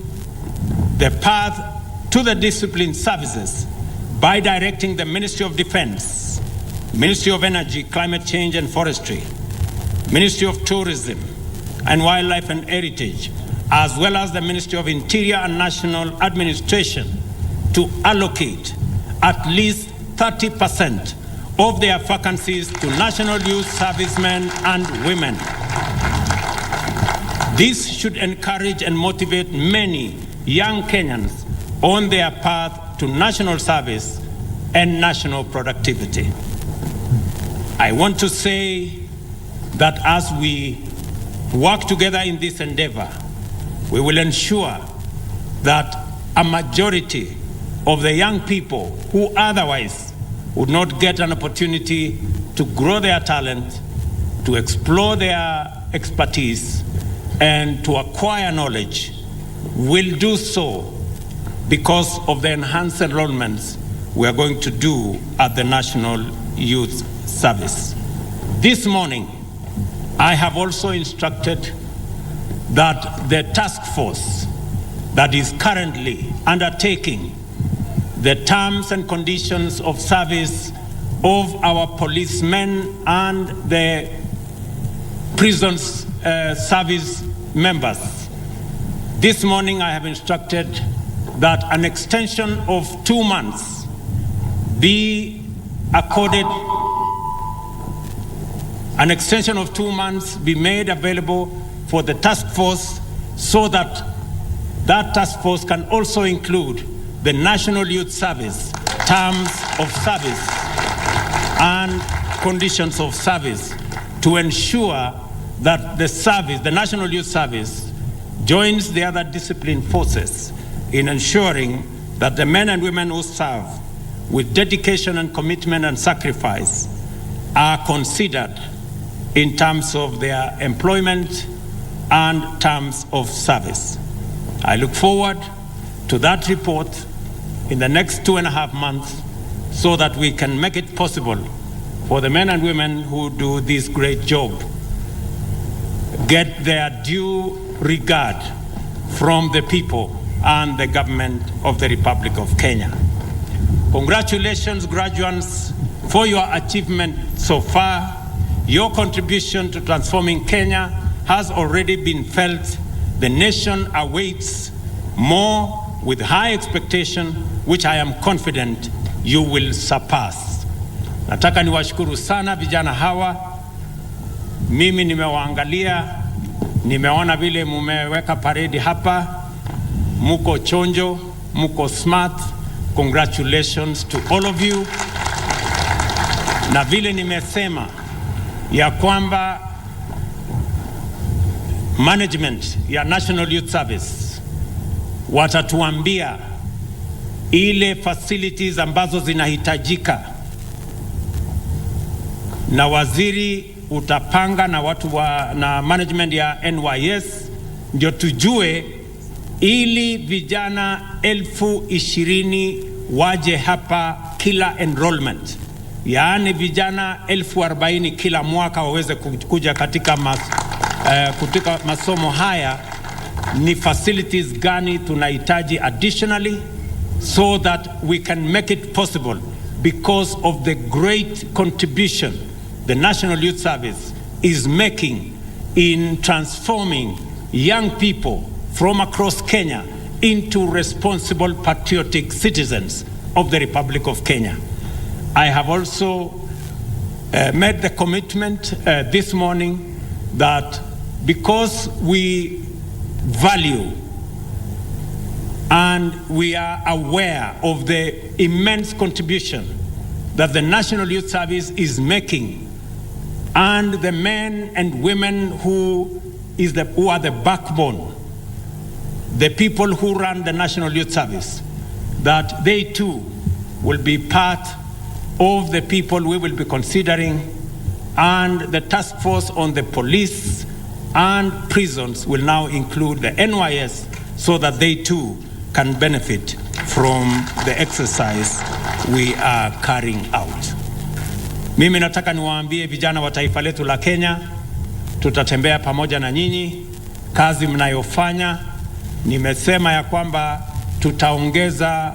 the path to the discipline services by directing the Ministry of Defense, Ministry of Energy, Climate Change and Forestry, Ministry of Tourism and Wildlife and Heritage, as well as the Ministry of Interior and National Administration, to allocate at least 30% of their vacancies to National Youth Servicemen and women. This should encourage and motivate many young Kenyans on their path to national service and national productivity. I want to say that as we work together in this endeavor, we will ensure that a majority of the young people who otherwise would not get an opportunity to grow their talent, to explore their expertise, and to acquire knowledge will do so because of the enhanced enrollments we are going to do at the National Youth Service. This morning, I have also instructed that the task force that is currently undertaking the terms and conditions of service of our policemen and the prisons service members. This morning I have instructed that an extension of 2 months be accorded, an extension of 2 months be made available for the task force so that that task force can also include the National Youth Service, terms of service and conditions of service, to ensure that the service, the National Youth Service, joins the other discipline forces in ensuring that the men and women who serve with dedication and commitment and sacrifice are considered in terms of their employment and terms of service. I look forward to that report in the next 2.5 months so that we can make it possible for the men and women who do this great job get their due regard from the people and the government of the Republic of Kenya. Congratulations, graduates, for your achievement so far. Your contribution to transforming Kenya has already been felt. The nation awaits more with high expectation, which I am confident you will surpass. Nataka niwashukuru sana vijana hawa Mimi nimewaangalia, nimeona vile mumeweka parade hapa, muko chonjo, muko smart. Congratulations to all of you. Na vile nimesema ya kwamba management ya National Youth Service watatuambia ile facilities ambazo zinahitajika, na waziri utapanga na watu na management ya NYS ndio tujue, ili vijana 20,000 waje hapa kila enrollment, yaani vijana 40,000 kila mwaka waweze kuja katika masomo haya. Ni facilities gani tunahitaji additionally, so that we can make it possible, because of the great contribution the National Youth Service is making in transforming young people from across Kenya into responsible, patriotic citizens of the Republic of Kenya. I have also made the commitment this morning that because we value and we are aware of the immense contribution that the National Youth Service is making, and the men and women who are the backbone, the people who run the National Youth Service, that they too will be part of the people we will be considering, and the task force on the police and prisons will now include the NYS, so that they too can benefit from the exercise we are carrying out. Mimi nataka niwaambie vijana wa taifa letu la Kenya, tutatembea pamoja na nyinyi. Kazi mnayofanya, nimesema ya kwamba tutaongeza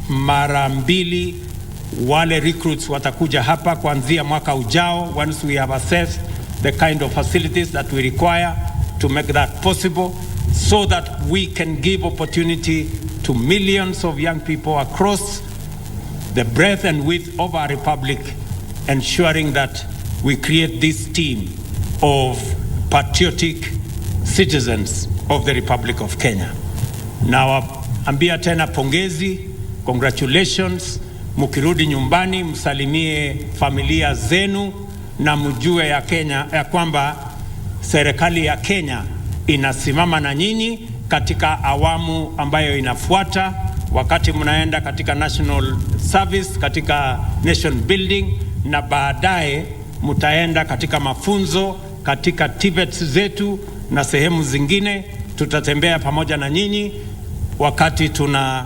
mara 2 wale recruits watakuja hapa kuanzia mwaka ujao, once we have assessed the kind of facilities that we require to make that possible, so that we can give opportunity to millions of young people across the breadth and width of our republic, ensuring that we create this team of patriotic citizens of the Republic of Kenya. Now, ambia tena pongezi, congratulations. Mukirudi nyumbani msalimie familia zenu, na mjue ya kwamba serikali ya Kenya inasimama na nyinyi katika awamu ambayo inafuata, wakati mnaenda katika national service, katika nation building, na baadaye mtaenda katika mafunzo katika TVETs zetu na sehemu zingine. Tutatembea pamoja na nyinyi wakati tuna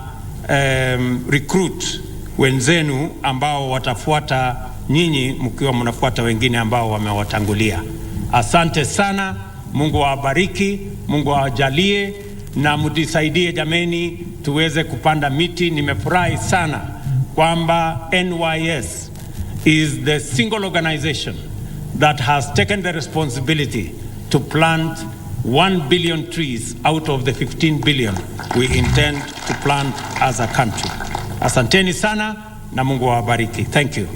recruit wenzenu ambao watafuata nyinyi, mkiwa mnafuata wengine ambao wamewatangulia. Asante sana, Mungu awabariki, Mungu awajalie, na mtusaidie jameni tuweze kupanda miti. Nimefurahi sana kwamba NYS is the single organization that has taken the responsibility to plant 1 billion trees out of the 15 billion we intend to plant as a country. Asanteni sana na Mungu awabariki. Thank you.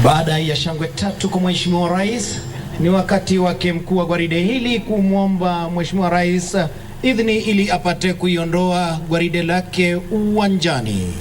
Baada ya shangwe tatu kwa Mheshimiwa Rais, ni wakati wake mkuu wa gwaride hili kumwomba Mheshimiwa Rais idhini ili apate kuiondoa gwaride lake uwanjani.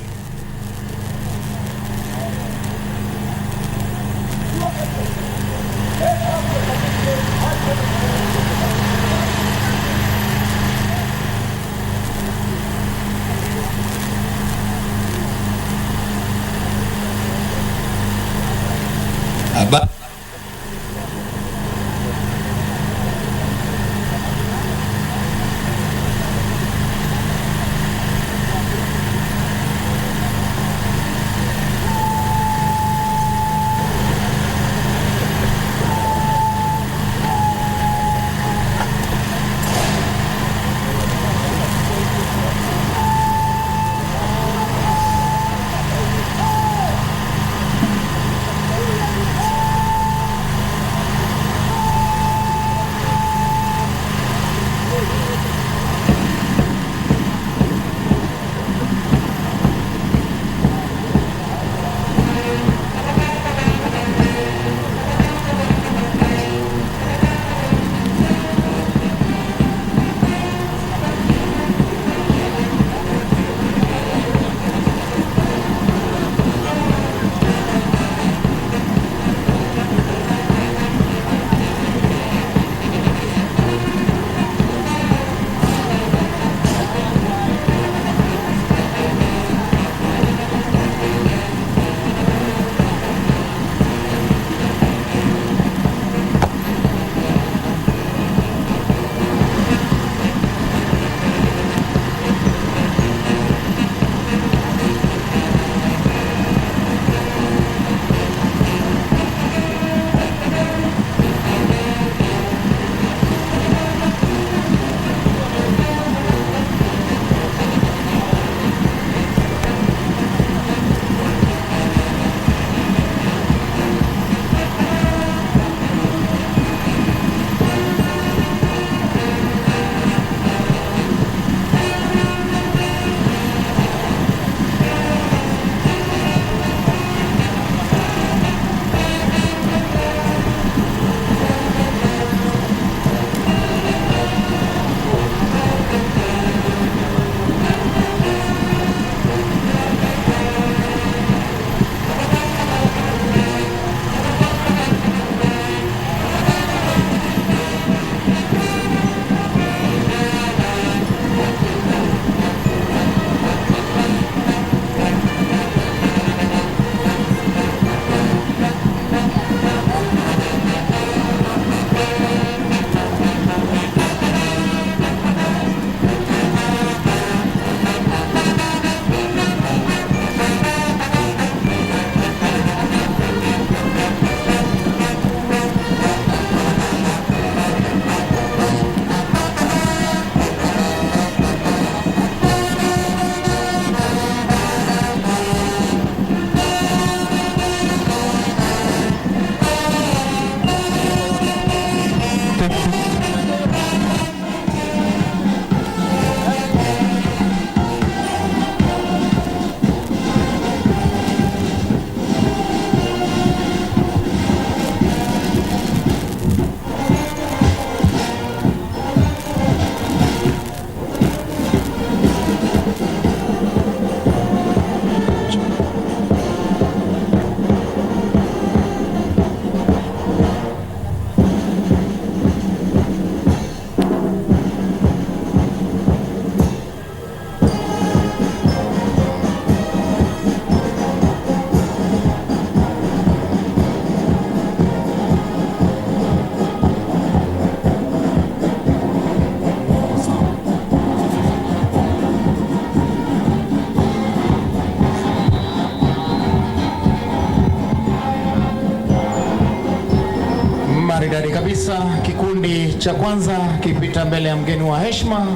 kabisa kikundi cha kwanza kipita mbele ya mgeni wa heshima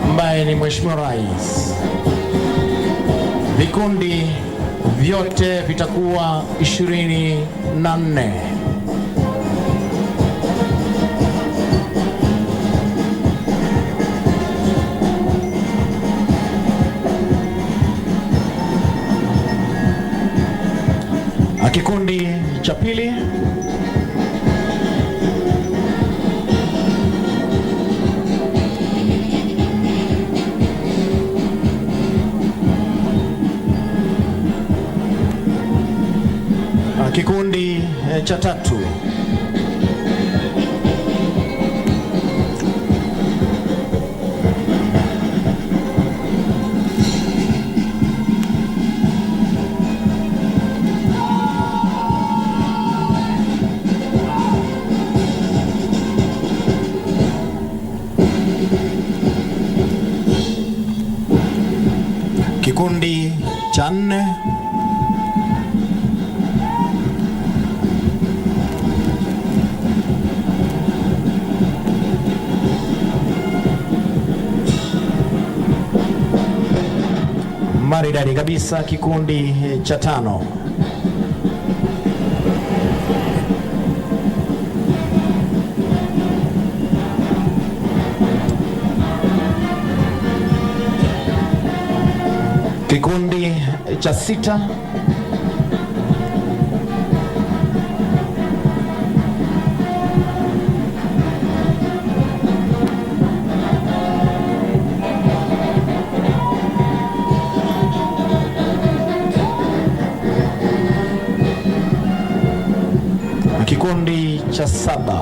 ambaye ni Mheshimiwa Rais. Vikundi vyote vitakuwa 24. Kikundi cha pili kikundi cha tatu kikundi cha nne maridadi kabisa, kikundi cha tano kikundi cha sita kikundi cha saba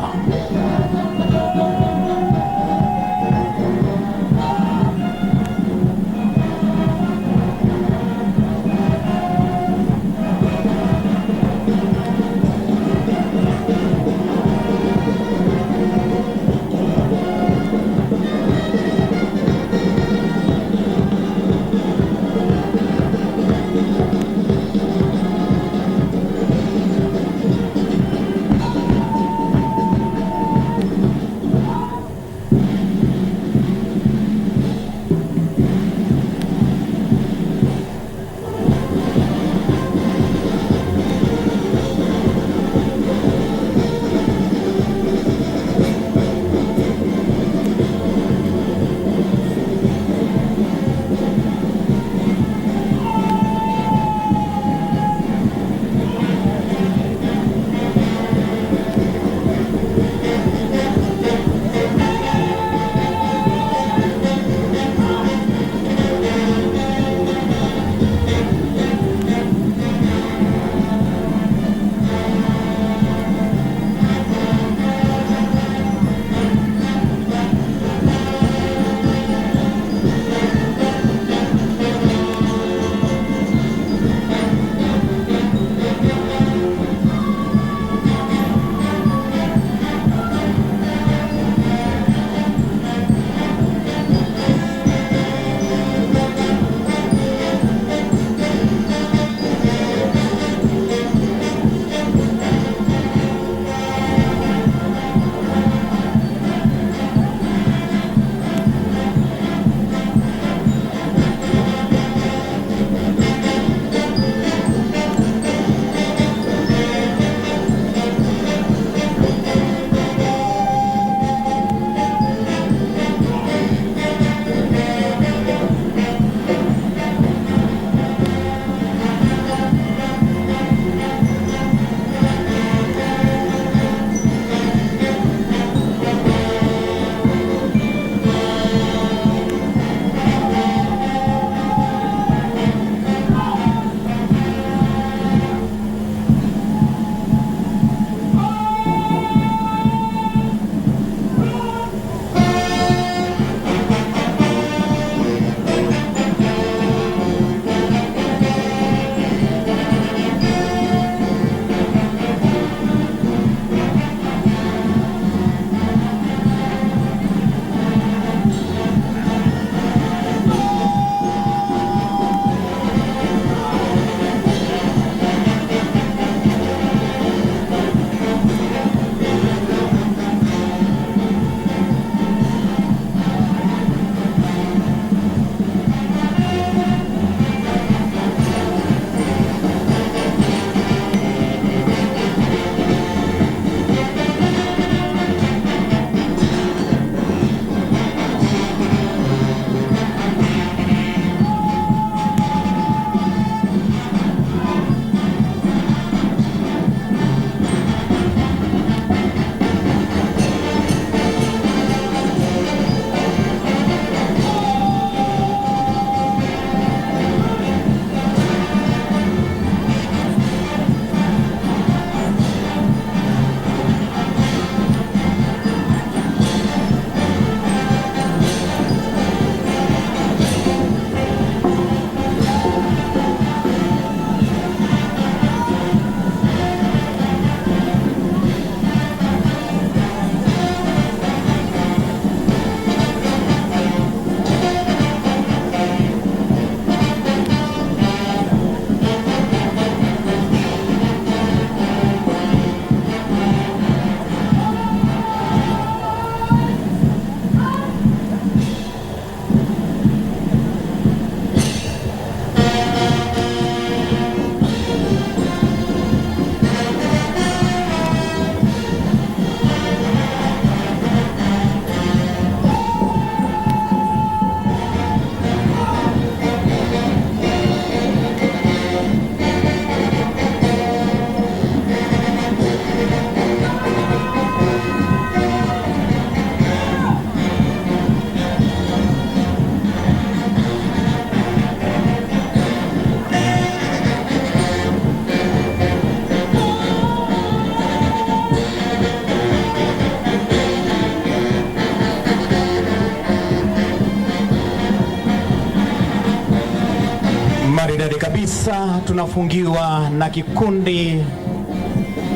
kabisa tunafungiwa na kikundi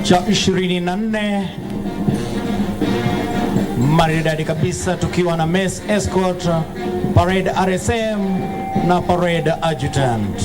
cha 24 maridadi kabisa, tukiwa na mess escort, parade RSM na parade adjutant.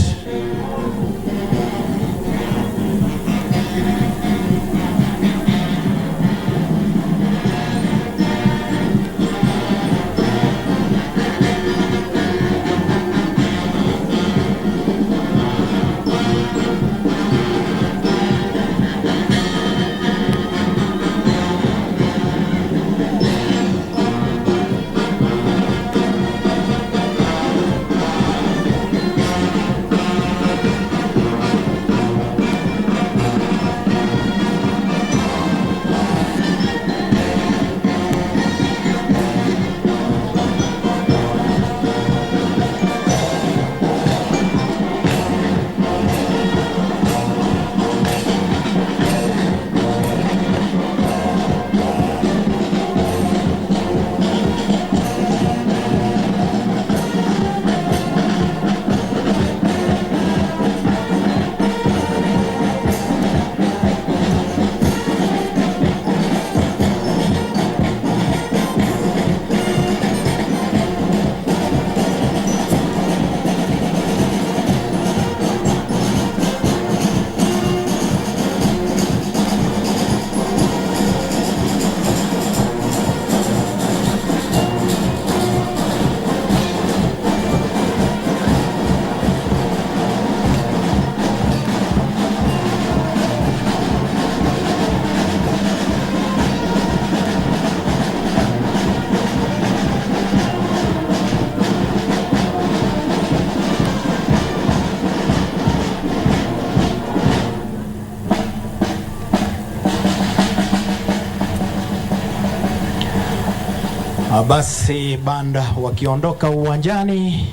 Basi banda wakiondoka uwanjani,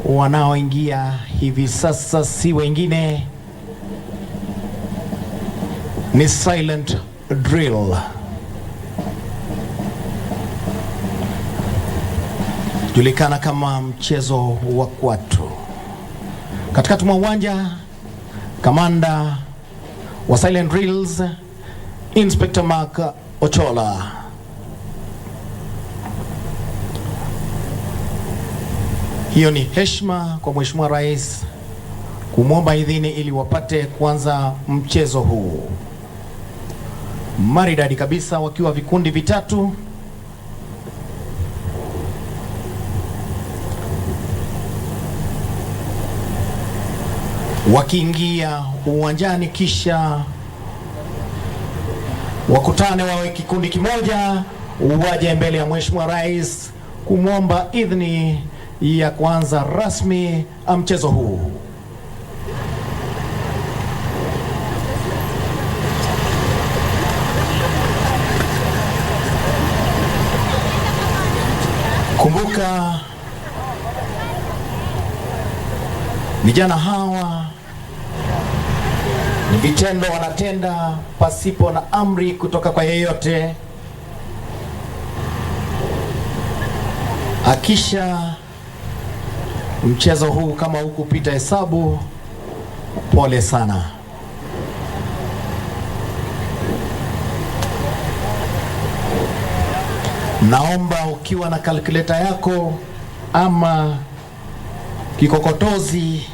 wanaoingia hivi sasa si wengine ni silent drill. Julikana kama mchezo wa kwatu. Katikati mwa uwanja, kamanda wa silent drills Inspector Mark Ochola. Hiyo ni heshima kwa Mheshimiwa Rais kumwomba idhini ili wapate kuanza mchezo huu. Maridadi kabisa, wakiwa vikundi vitatu. Wakiingia uwanjani kisha wakutane wawe kikundi kimoja, waje mbele ya Mheshimiwa Rais kumwomba idhini ya kuanza rasmi mchezo huu. Kumbuka, vijana hawa ni vitendo wanatenda pasipo na amri kutoka kwa yeyote. Akisha mchezo huu kama hukupita hesabu, pole sana. Naomba ukiwa na calculator yako ama kikokotozi,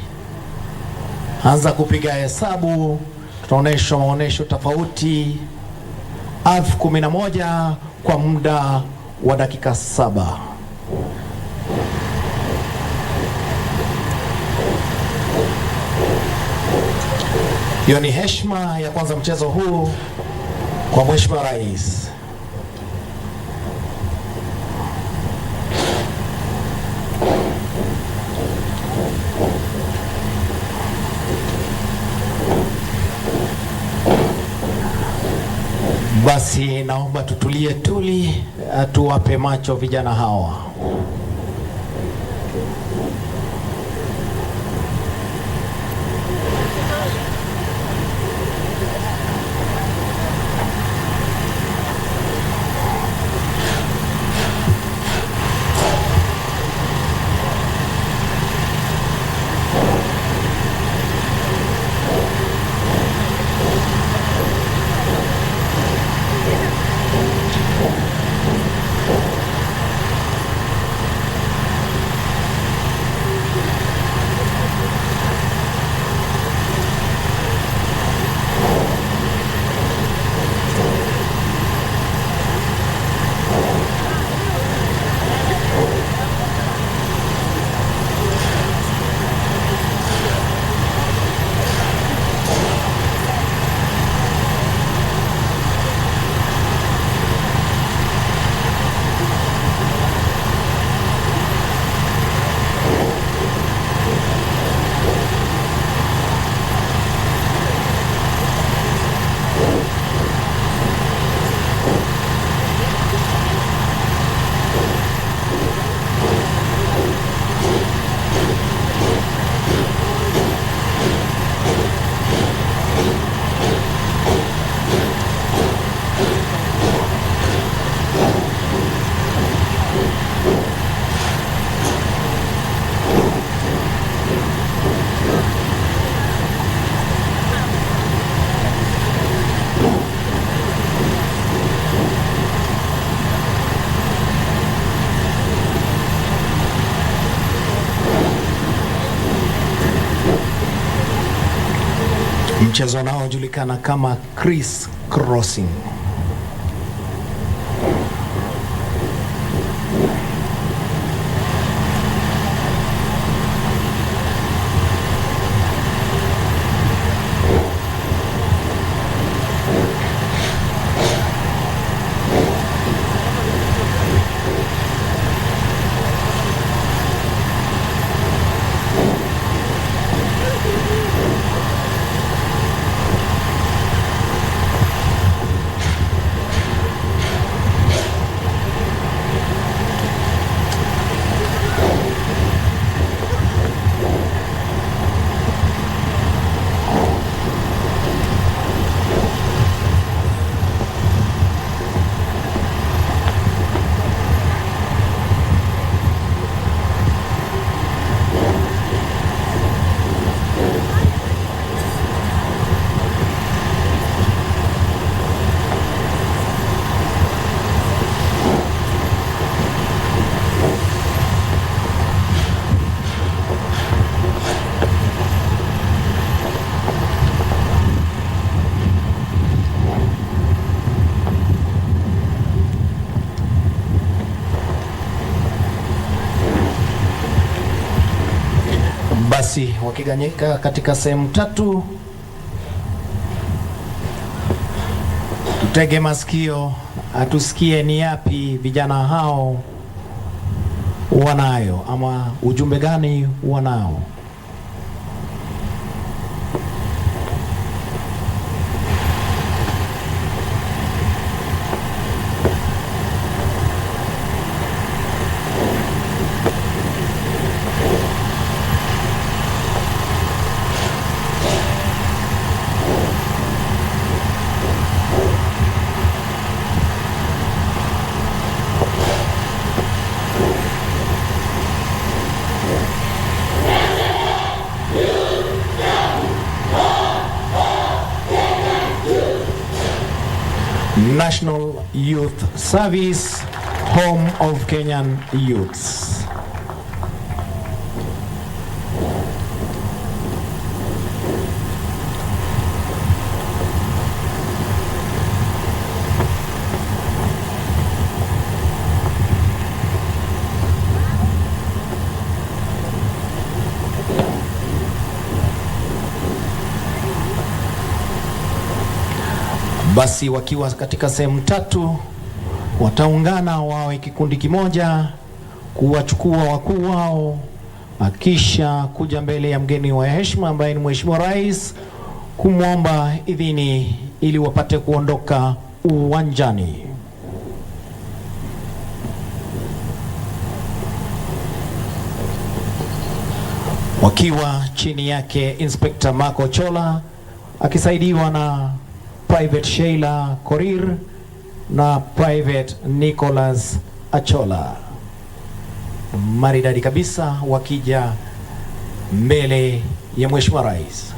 anza kupiga hesabu. Tutaonesha maonesho tofauti 11,000 kwa muda wa dakika 7. Hiyo ni heshima ya kwanza mchezo huu kwa Mheshimiwa Rais. Basi naomba tutulie tuli, tuwape macho vijana hawa. mchezo unaojulikana kama criss crossing. Basi wakiganyika katika sehemu tatu, tutege masikio atusikie ni yapi vijana hao wanayo, ama ujumbe gani wanao. National Youth Service, home of Kenyan youths. Basi wakiwa katika sehemu tatu, wataungana wawe kikundi kimoja kuwachukua wakuu wao, akisha kuja mbele ya mgeni wa heshima ambaye ni Mheshimiwa Rais kumwomba idhini ili wapate kuondoka uwanjani. Wakiwa chini yake Inspector Marco Chola akisaidiwa na Private Sheila Korir na Private Nicholas Achola. Maridadi kabisa wakija mbele ya Mheshimiwa Rais.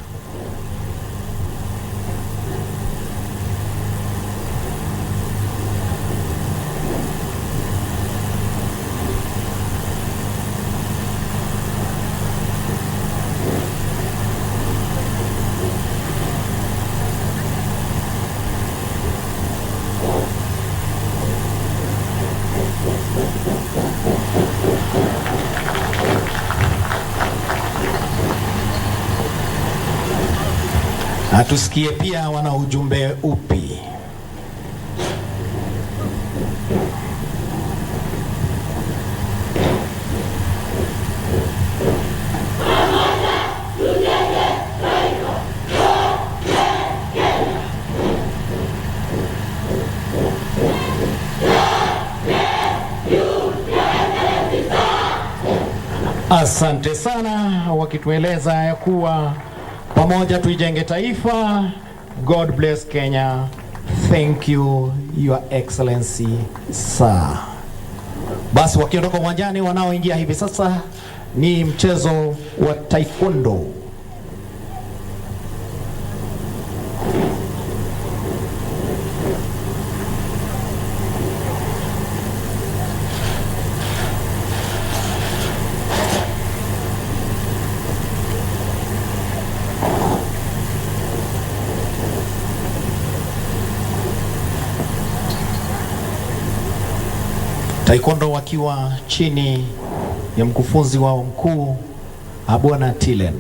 Atusikie pia wana ujumbe upi. Asante sana wakitueleza ya kuwa pamoja tuijenge taifa. God bless Kenya. Thank you, Your Excellency, sir. Basi wakiondoka uwanjani, wanaoingia hivi sasa ni mchezo wa taekwondo. Taekwondo wakiwa chini ya mkufunzi wao mkuu Bwana Tilen.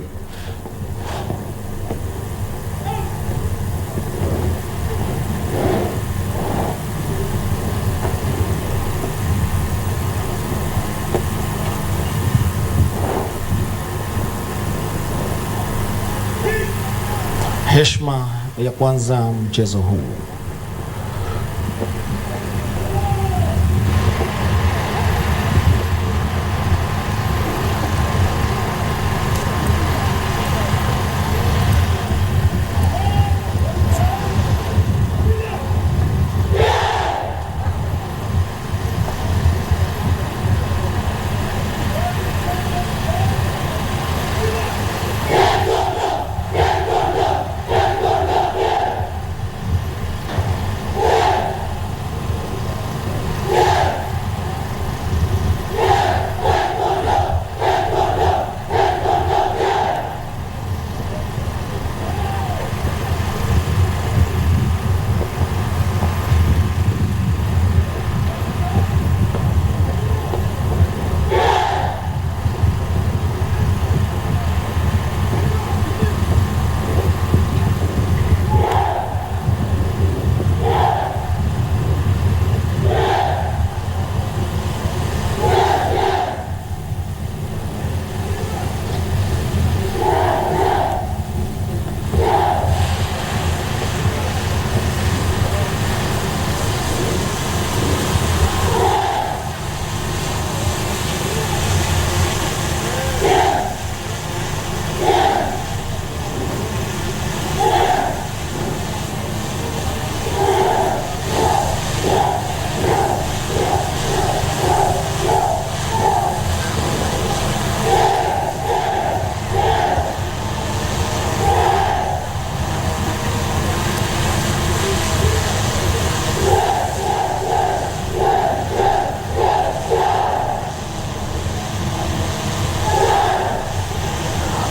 Heshima ya kwanza mchezo huu.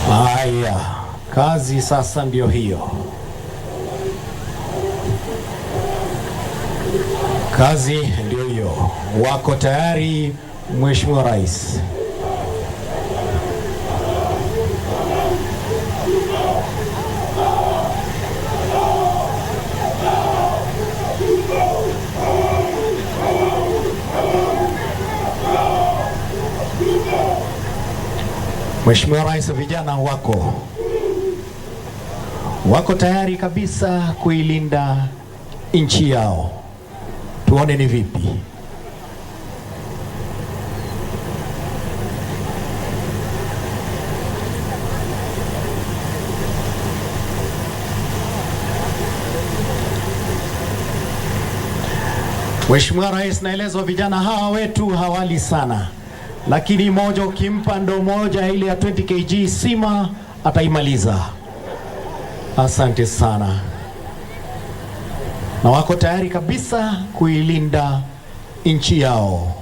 Haya, kazi sasa ndio hiyo. Kazi ndio hiyo. Wako tayari, Mheshimiwa Rais? Mheshimiwa Rais, vijana wako tayari kabisa kuilinda nchi yao. Tuone ni vipi. Mheshimiwa Rais, naelezwa vijana hawa wetu hawali sana, lakini moja ukimpa ndo moja ile ya 20 kg sima ataimaliza. Asante sana. Na wako tayari kabisa kuilinda nchi yao.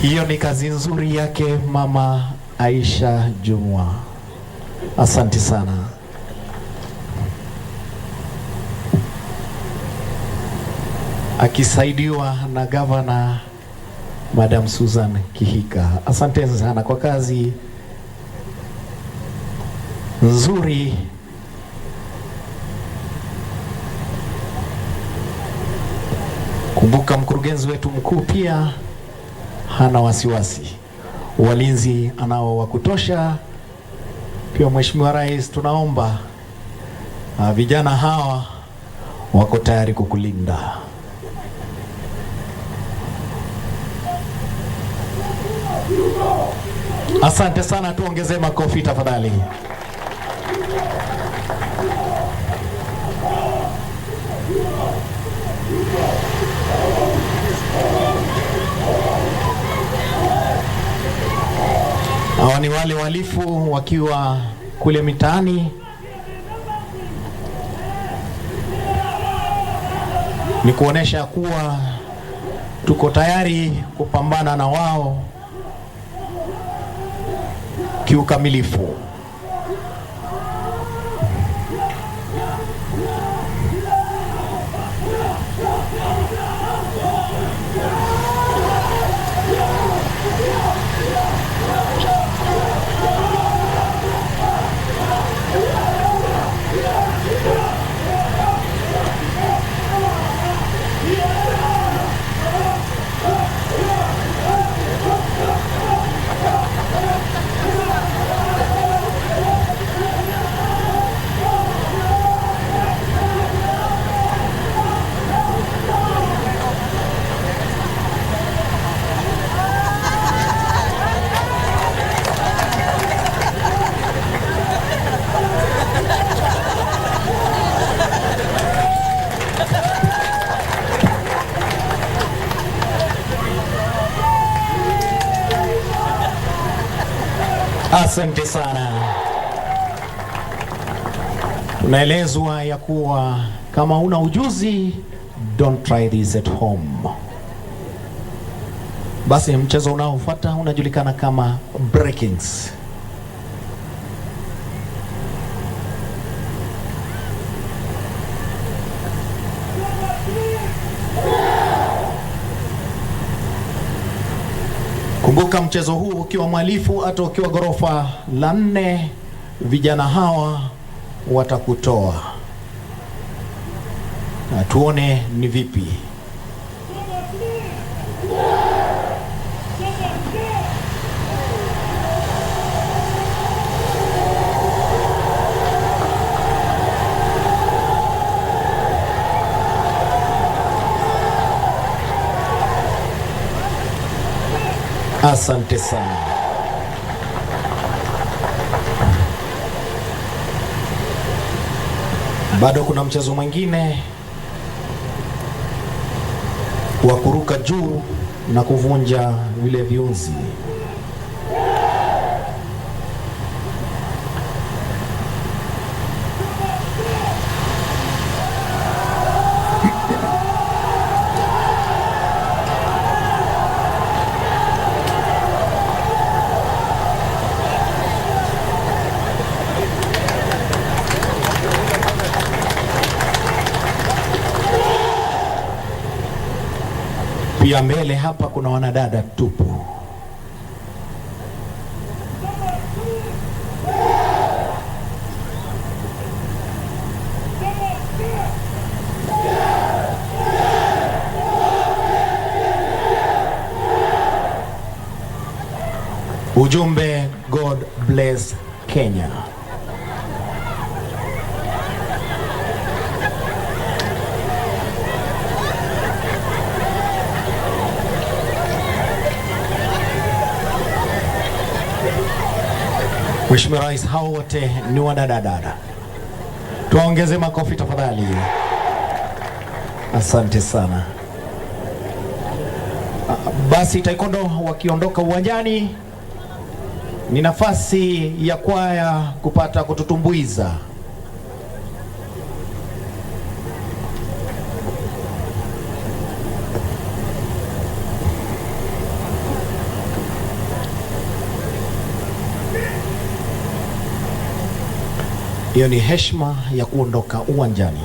Hiyo ni kazi nzuri yake Mama Aisha Jumwa. Asante sana. Akisaidiwa na Gavana Madam Susan Kihika. Asante sana kwa kazi nzuri. Kumbuka mkurugenzi wetu mkuu pia hana wasiwasi. Walinzi anao wa kutosha. Pia Mheshimiwa Rais, tunaomba vijana hawa wako tayari kukulinda. Asante sana, tuongezee makofi tafadhali. Hawa ni wale walifu wakiwa kule mitaani. Ni kuonesha kuwa tuko tayari kupambana na wao kiukamilifu. Asante sana. Tunaelezwa ya kuwa kama una ujuzi, don't try this at home. Basi mchezo unaofuata unajulikana kama breakings. Kumbuka mchezo huu ukiwa mwalifu hata ukiwa ghorofa la 4, vijana hawa watakutoa. Na tuone ni vipi. Asante sana. Bado kuna mchezo mwingine wa kuruka juu na kuvunja vile viunzi. Pia mbele hapa kuna wanadada tupu. Ujumbe, God bless Kenya. Mheshimiwa Rais, hao wote ni wanadada. Tuongeze makofi tafadhali. Asante sana. Basi taekwondo wakiondoka uwanjani, ni nafasi ya kwaya kupata kututumbuiza. Hiyo ni heshima ya kuondoka uwanjani.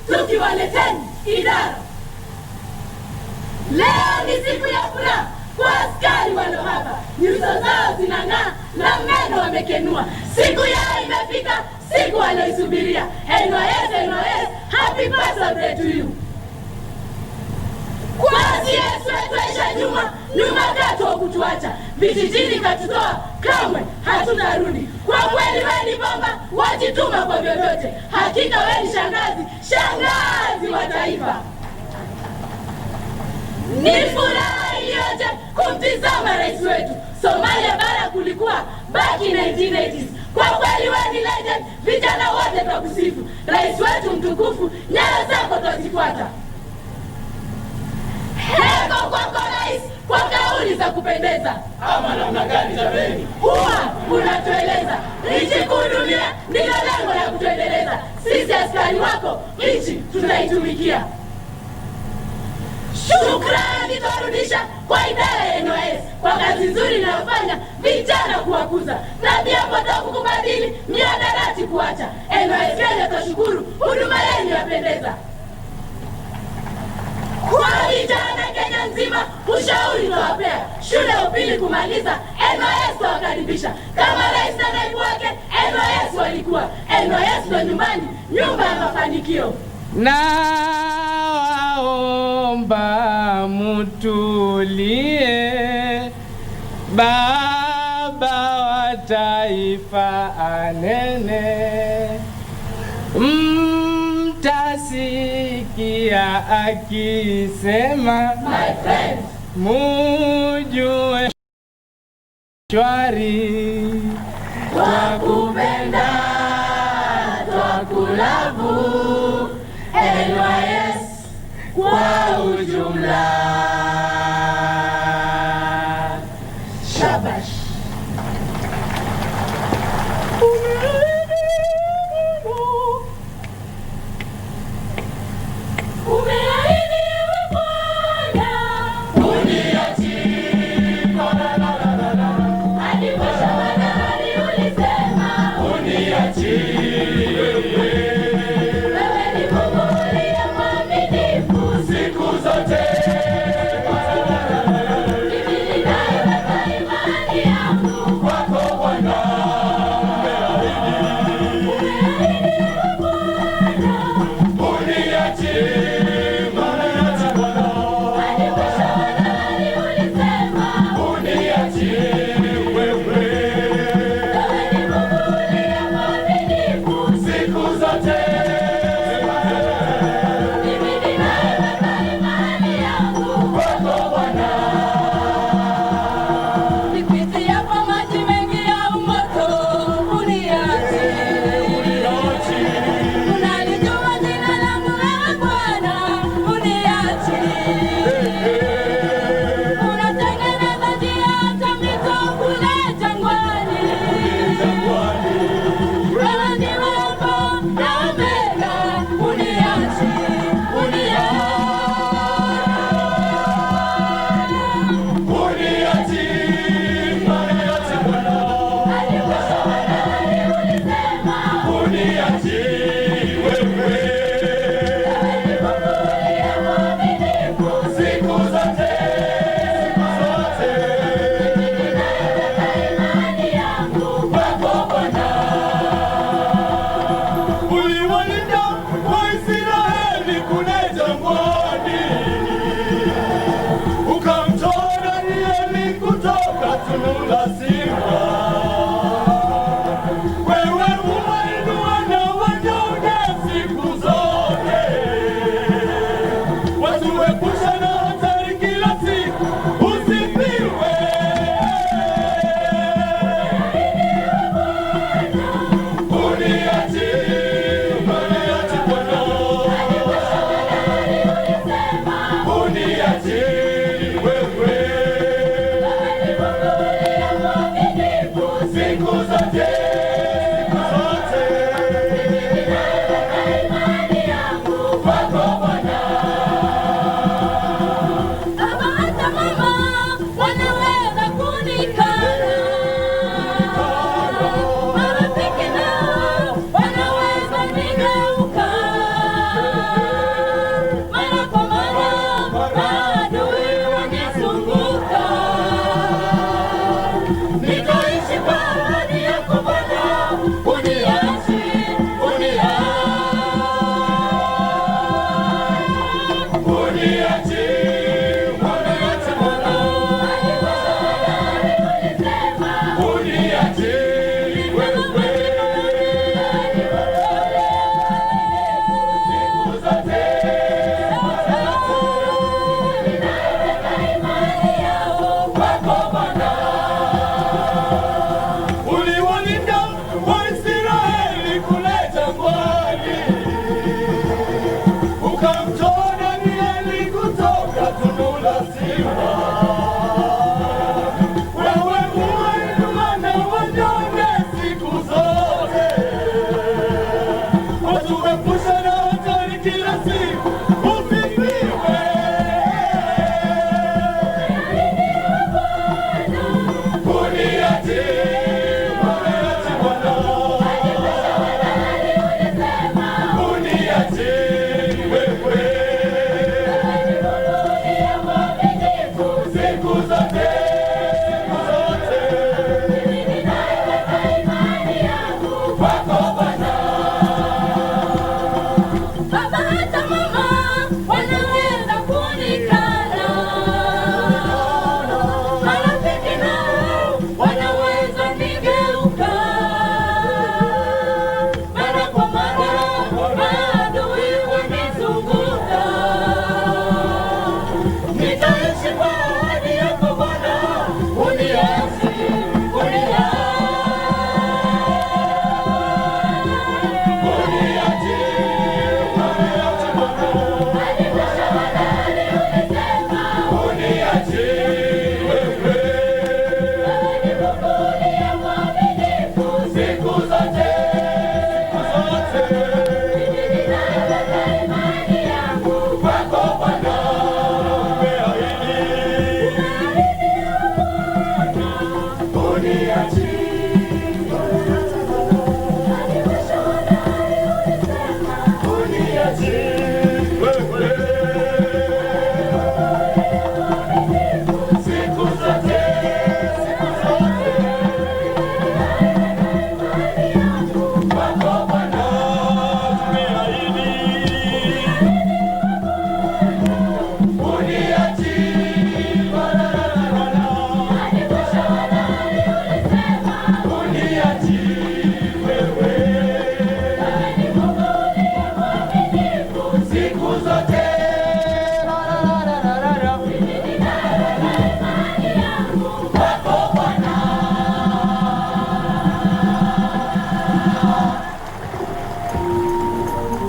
tukiwaleteni idara. Leo ni siku ya furaha kwa askari walio hapa, nyuso zao zinang'aa na meno wamekenua. Siku yao imefika, siku walioisubiria. NYS, NYS, happy birthday to you. Kwa MCS wetu Aisha nyuma katu wa kutuacha. Vijijini katutoa, kamwe hatutarudi. Kwa kweli wewe ni bomba, wajituma kwa vyovyote. Hakika wewe ni shangazi wa taifa. Ni furaha iliyoje kumtizama rais wetu. Somalia bara kulikuwa back in 1980s. Kwa kweli wewe ni legend, vijana wote twakusifu. Rais wetu mtukufu, nyayo zako twazifuata. Heko kwako rais, kwa kauli za kupendeza. Ama namna gani jameni? Huwa unatueleza nchi kuhudumia ndilo lengo la kutuendeleza. Sisi askari wako, nchi tunaitumikia. Shukrani twarudisha kwa idara ya NYS kwa kazi nzuri inayofanya vijana kuwakuza, tabia potofu kubadili, mihadarati kuacha. NYS Kenya twashukuru, huduma yenu yapendeza. Kwa vijana Kenya nzima, ushauri twawapea, shule ya upili kumaliza, NYS twawakaribisha. Kama rais na naibu wake, NYS walikuwa. NYS ndo nyumbani, nyumba ya mafanikio. Na waomba mutulie, baba wa taifa anene, mtasikia akisema, my friend, mujue shwari, twakupenda, twakulavu, NYS kwa ujumla. Shabash. Uniachi wewe, wewe ni Mungu uliye mwaminifu.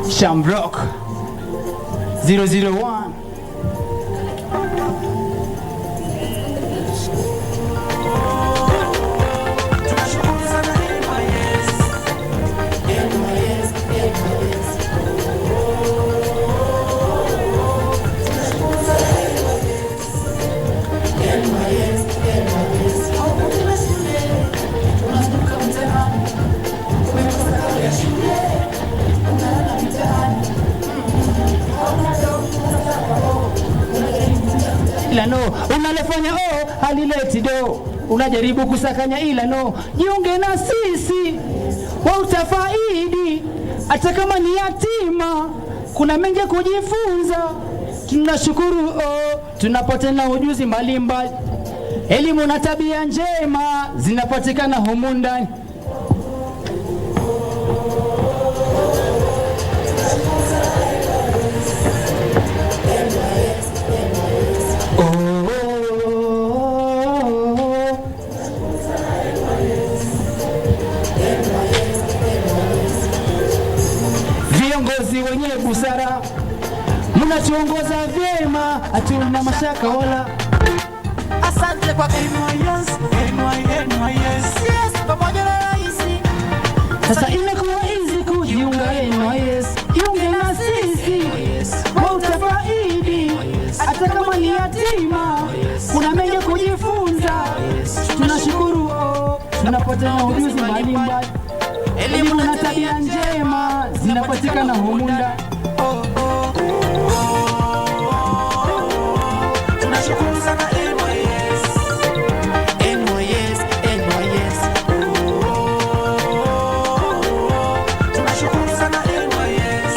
Shamrock 001. Ila no, unalefanya halileti do. Unajaribu kusakanya ila no. Jiunge na sisi, wa utafaidi. Hata kama ni yatima, kuna mengi kujifunza. Tunashukuru tunapotena ujuzi mbalimbali. Elimu na tabia njema zinapatikana humu ndani. Viongozi wenye busara, mnatuongoza vyema, hatuna mashaka wala. Asante kwa NYS, yes, pamoja na raisi. Sasa imekuwa easy kujiunga NYS. Jiunge na sisi, wa utafaidi. Hata kama ni yatima, kuna mengi kujifunza. Tunashukuru tunapotana ujuzi mbalimbali. Elimu na tabia njema zinapatikana humu ndani. Tunashukuru sana NYS. Tunashukuru sana NYS.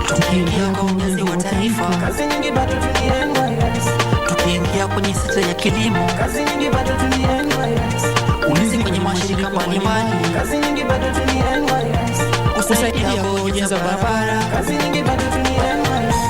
Tukiingia kwa ujenzi wa taifa, kazi nyingi bado tuni NYS. tukiingia kwenye sekta ya kilimo, kazi nyingi bado tuni NYS. ulinzi kwenye mashirika mbalimbali, kazi nyingi bado tuni NYS. kusaidia kwa ujenzi wa barabara, kazi nyingi bado tuni NYS.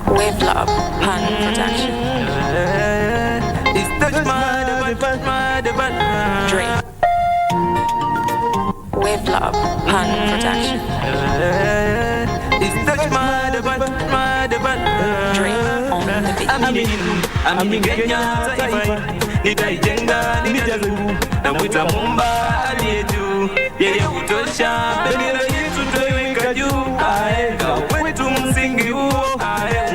Wave Lab, Hand Production. It's touch my Drake. Wave Lab, Hand Production. It's touch my Drake on the beat. Amini Kenya taifa, nitaijenga nijaze nguvu, na mwita Muumba aliye juu, yeye hutosha, bendera yetu tutaiweka juu. Kwa kwetu msingi huo,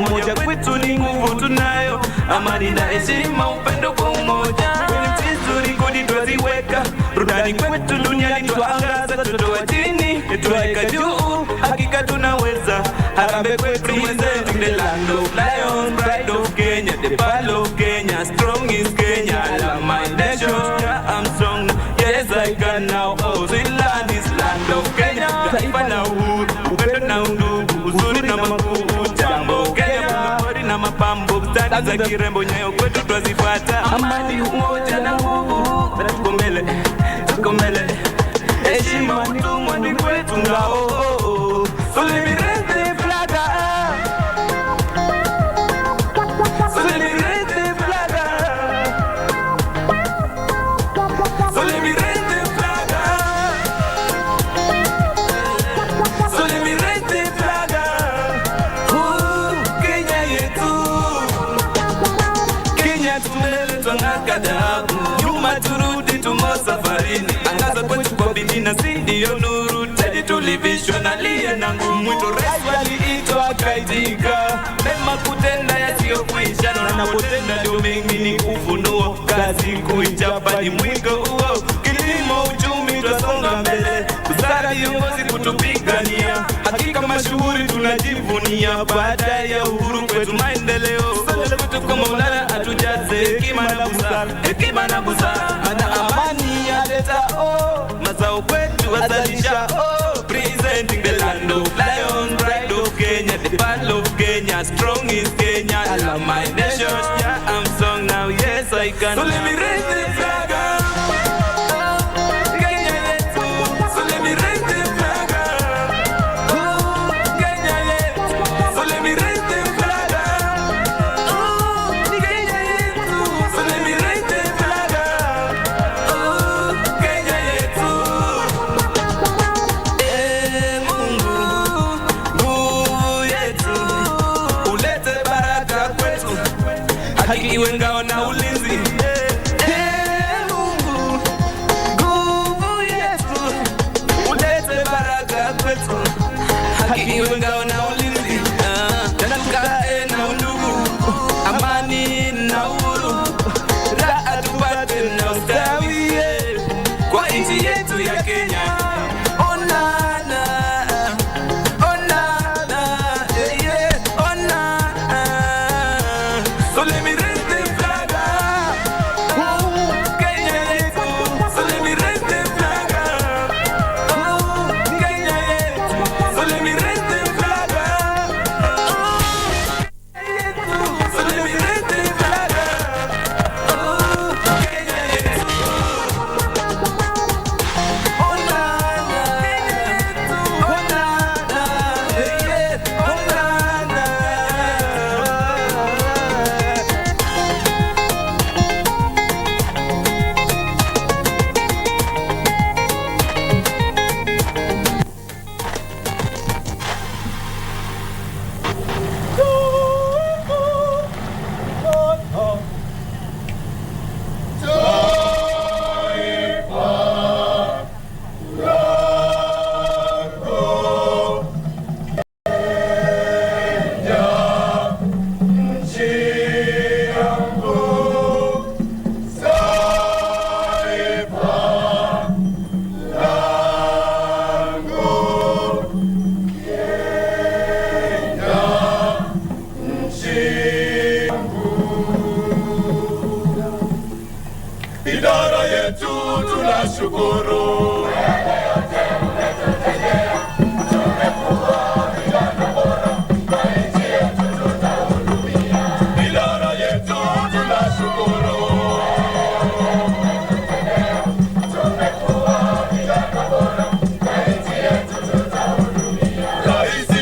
umoja kwetu ni nguvu tunayo, amani na heshima, upendo kwa umoja. Kwenye mchezo ni kodi twaziweka, burudani kwetu duniani twaangaza, tutoa chini tuweka juu, hakika tunaweza. Harambee kwetu representing the land of lion, pride of Kenya, the pearl of Kenya, strong is Kenya, I love my nation, I'm strong, yes I can now. Oh, sweet land is land of Kenya, taifa na uhuru, upendo na undugu, uzuri na makuu, jambo Kenya, mapori na mapambo, bustani za kirembo, nyayo kwetu twazifuata, amani, umoja na nguvu, tuko mbele, tuko mbele, heshima utumwa ni kwetu ngao. So let me raise the flag up. So let me raise the flag up. So let me raise the flag up. So let me raise the flag up. Ooh, twang'aka dhahabu. Nyuma turudi tumo safarini, angaza kwetu kwa bidii na si ndio nuru. Taji tulivishwa na liye na ngumu, mwito rais waliitwa akaitika. Mema kutenda yasiyokwisha, na napotenda ndio mengi ni ufunuo. Kazi kuichapa ni mwiko huo, kilimo uchumi twasonga mbele. Busara viongozi kutupigania, hakika mashuhuri tunajivunia. Baada ya uhuru kwetu maendeleo, sala kwetu kwa Maulana atujaze hekima na busara, hekima na busara. Ana amani aleta mazao kwetu azalisha presenting the land of lion, pride of Kenya, the pearl of Kenya, strong is Kenya. I love my nation, yeah, I'm strong now, yes I can. So let me raise the flag up. Iwe ngao na ulinzi. Mungu, nguvu yetu, ulete baraka kwetu. Haki iwe ngao na ulinzi. Tena tukae na undugu, amani na uhuru. Raha tupate na ustawi kwa nchi yetu ya Kenya. Onana, onana, yeah, onana. So let me idara yetu tunashukuru. Raisi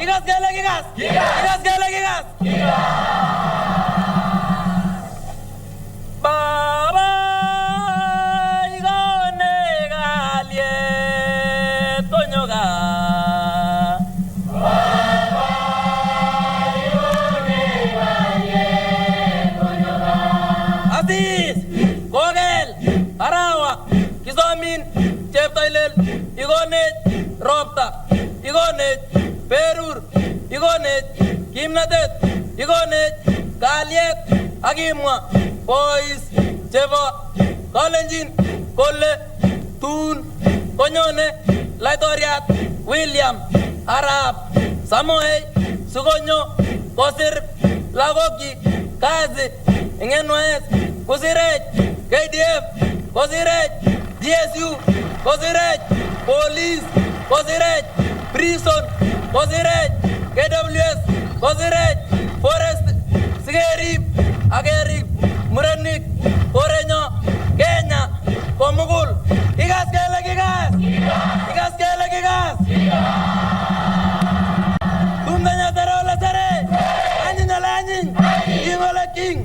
Kikas kele kikas. Kikas kele kikas. Baba igone galie tonyoga. Baba igone galie tonyoga. Aziz, Kogel, Arawa, Kizomin, Cheptailel, igone Ropta, igone Perur, igone Kimnatet, igone Galiet, Agimwa, Boys, Chebo, Kalenjin, Kole, Tun, Konyone, Laitoriat, William, Arab, Samoei, Sugonyo, Kosir, Lagoki, Kazi, NYS, Kosirej, KDF, Kosirej, DSU, Kosirej, Police, Kosirej, Prison, Kosirej, KWS, Kosirej, Forest, Sigerip, Agerip, Murenik, Korenyo, Kenya, Komugul, Igas kele kigas, Igas kele kigas, Tumdanya terola tere, Anyin ala anyin, King ala king.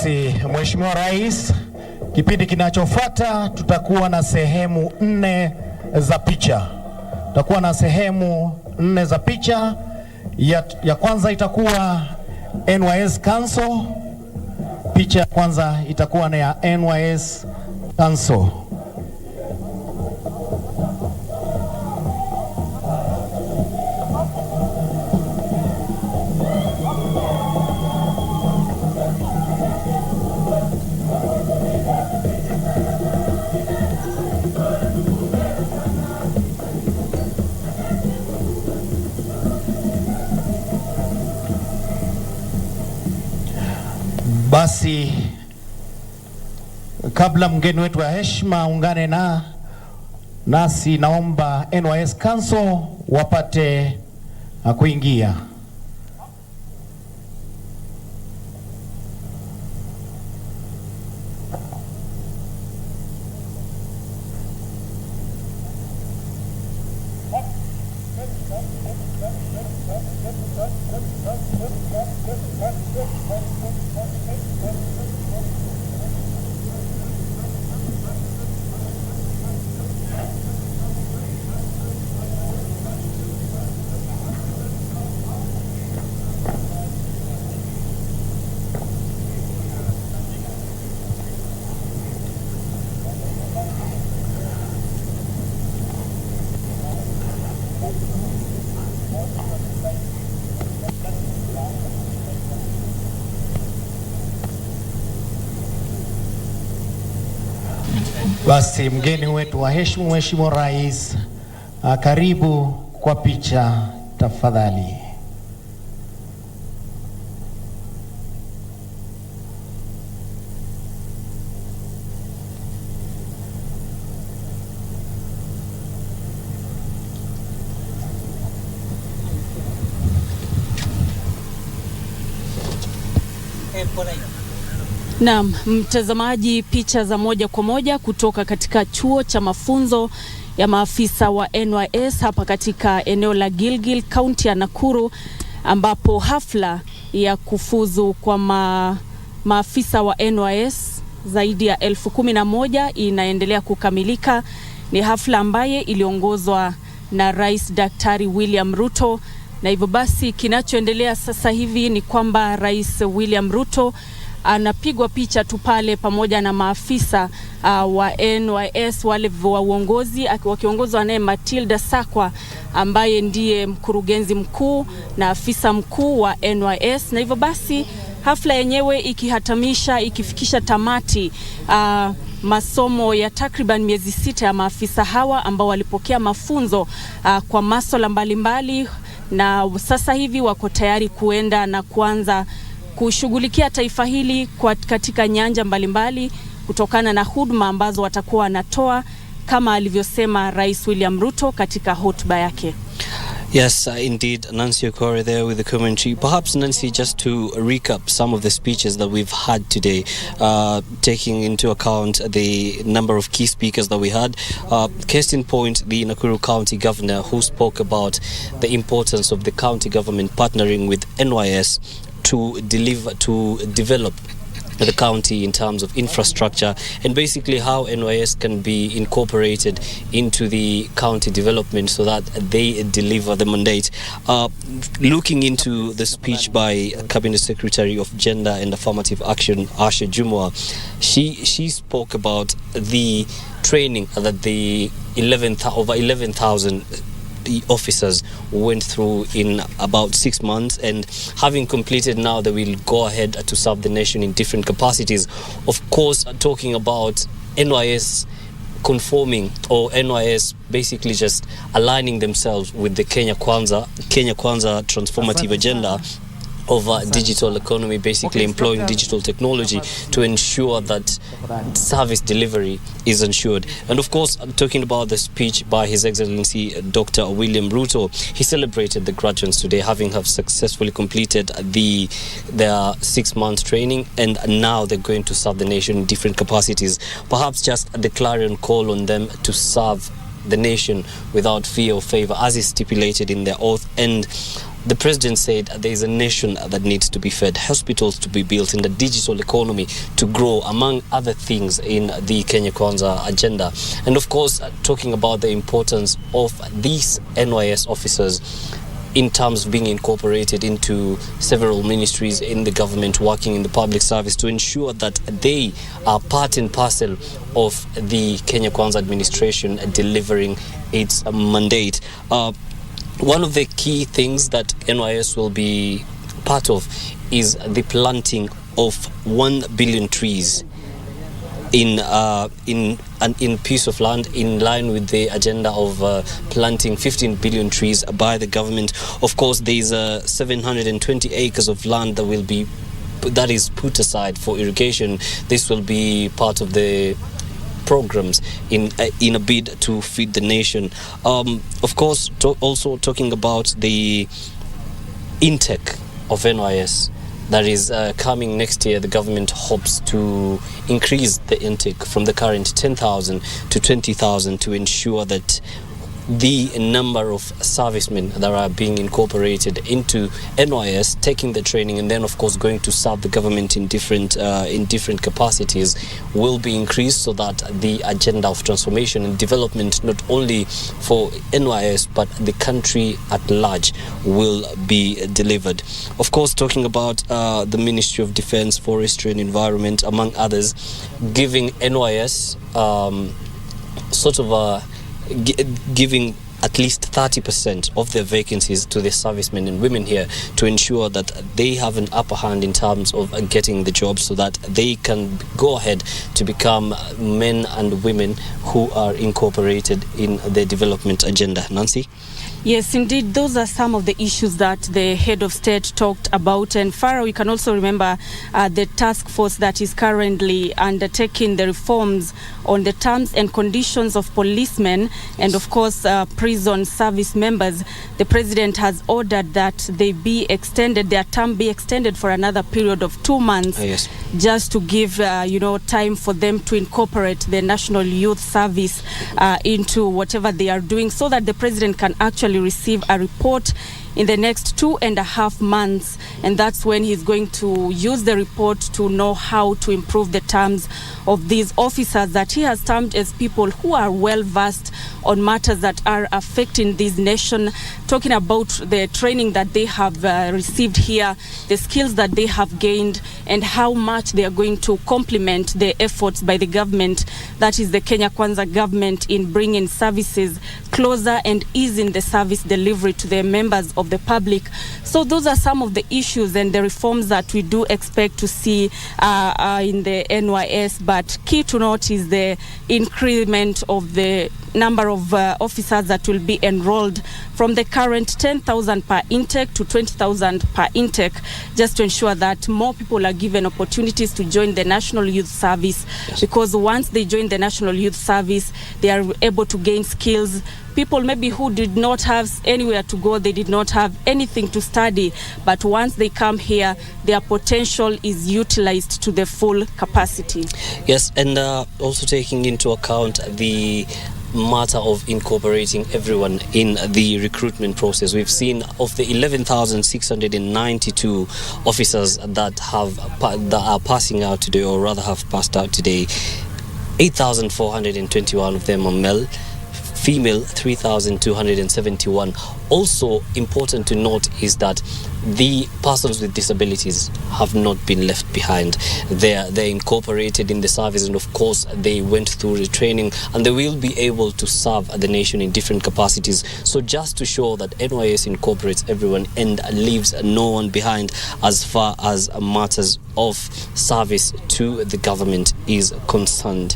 Basi Mheshimiwa Rais, kipindi kinachofuata tutakuwa na sehemu 4 za picha. Tutakuwa na sehemu 4 za picha. Ya kwanza itakuwa NYS Council. Picha ya kwanza itakuwa na ya NYS Council. Basi kabla mgeni wetu wa heshima ungane nasi, naomba NYS Council wapate kuingia. Basi mgeni wetu wa heshima, Mheshimiwa Rais, karibu kwa picha tafadhali. Naam, mtazamaji, picha za moja kwa moja kutoka katika chuo cha mafunzo ya maafisa wa NYS hapa katika eneo la Gilgil, kaunti ya Nakuru, ambapo hafla ya kufuzu kwa maafisa wa NYS zaidi ya 11,000 inaendelea kukamilika. Ni hafla ambaye iliongozwa na Rais Daktari William Ruto, na hivyo basi kinachoendelea sasa hivi ni kwamba Rais William Ruto anapigwa picha tu pale pamoja na maafisa wa NYS wale wa uongozi, wakiongozwa naye Matilda Sakwa ambaye ndiye mkurugenzi mkuu na afisa mkuu wa NYS. Na hivyo basi hafla yenyewe ikifikisha tamati masomo ya takriban miezi 6 ya maafisa hawa ambao walipokea mafunzo kwa masuala mbalimbali, na sasa hivi wako tayari kuenda na kuanza kushughulikia taifa hili katika nyanja mbalimbali kutokana na huduma ambazo watakuwa wanatoa kama alivyosema Rais William Ruto katika hotuba yake. Yes, indeed, Nancy Okore there with the commentary. Perhaps, Nancy, just to recap some of the speeches that we've had today, taking into account the number of key speakers that we had. Case in point, the Nakuru County Governor, who spoke about the importance of the county government partnering with NYS to develop the county in terms of infrastructure, and basically how NYS can be incorporated into the county development so that they deliver the mandate. Looking into the speech by Cabinet Secretary of Gender and Affirmative Action, Asha Jumwa, she spoke about the training that the over 11,000 officers went through in about 6 months, and having completed now, they will go ahead to serve the nation in different capacities. Of course, talking about NYS conforming, or NYS basically just aligning themselves with the Kenya Kwanza transformative agenda of digital economy, basically employing digital technology to ensure that service delivery is ensured. And of course, talking about the speech by His Excellency Dr. William Ruto, he celebrated the graduates today, having successfully completed their 6-month training, and now they're going to serve the nation in different capacities. Perhaps just the clarion call on them to serve the nation without fear or favor, as is stipulated in their oath. And the president said there is a nation that needs to be fed, hospitals to be built, and the digital economy to grow, among other things in the Kenya Kwanza agenda. And of course, talking about the importance of these NYS officers in terms of being incorporated into several ministries in the government, working in the public service to ensure that they are part and parcel of the Kenya Kwanza administration delivering its mandate. One of the key things that NYS will be part of is the planting of 1 billion trees in piece of land, in line with the agenda of planting 15 billion trees by the government. Of course, there is 720 acres of land that is put aside for irrigation. This will be part of the programs in a bid to feed the nation. Of course, also talking about the intake of NYS that is coming next year, the government hopes to increase the intake from the current 10,000 to 20,000 to ensure that the number of servicemen that are being incorporated into NYS, taking the training and then of course going to serve the government in different capacities will be increased, so that the agenda of transformation and development, not only for NYS but the country at large, will be delivered. Of course, talking about the Ministry of Defense, Forestry and Environment, among others, giving NYS sort of a giving at least 30% of their vacancies to the servicemen and women here to ensure that they have an upper hand in terms of getting the job, so that they can go ahead to become men and women who are incorporated in the development agenda. Nancy? Yes, indeed, those are some of the issues that the head of state talked about. And Farah, we can also remember the task force that is currently undertaking the reforms on the terms and conditions of policemen and, of course, prison service members. The president has ordered that they be extended, their term be extended for another period of 2 months, just to give time for them to incorporate the National Youth Service into whatever they are doing, so that the president can actually receive a report in the next 2.5 months, and that's when he's going to use the report to know how to improve the terms of these officers that he has termed as people who are well versed on matters that are affecting this nation, talking about the training that they have received here, the skills that they have gained, and how much they are going to complement the efforts by the government, that is the Kenya Kwanza government, in bringing services closer and easing the service delivery to the members of the public. So those are some of the issues and the reforms that we do expect to see in the NYS. But key to note is the increment of the number of officers that will be enrolled from the current 10,000 per intake to 20,000 per intake, just to ensure that more people are given opportunities to join the National Youth Service. Because once they join the National Youth Service, they are able to gain skills. People maybe who did not have anywhere to go, they did not have anything to study, but once they come here, their potential is utilized to the full capacity. Yes, and also taking into account the matter of incorporating everyone in the recruitment process. We've seen of the 11,692 officers that are passing out today, or rather have passed out today, 8,421 of them are male. Female 3,271. Also important to note is that the persons with disabilities have not been left behind. They're incorporated in the service, and of course they went through the training, and they will be able to serve the nation in different capacities. So just to show that NYS incorporates everyone and leaves no one behind as far as matters of service to the government is concerned.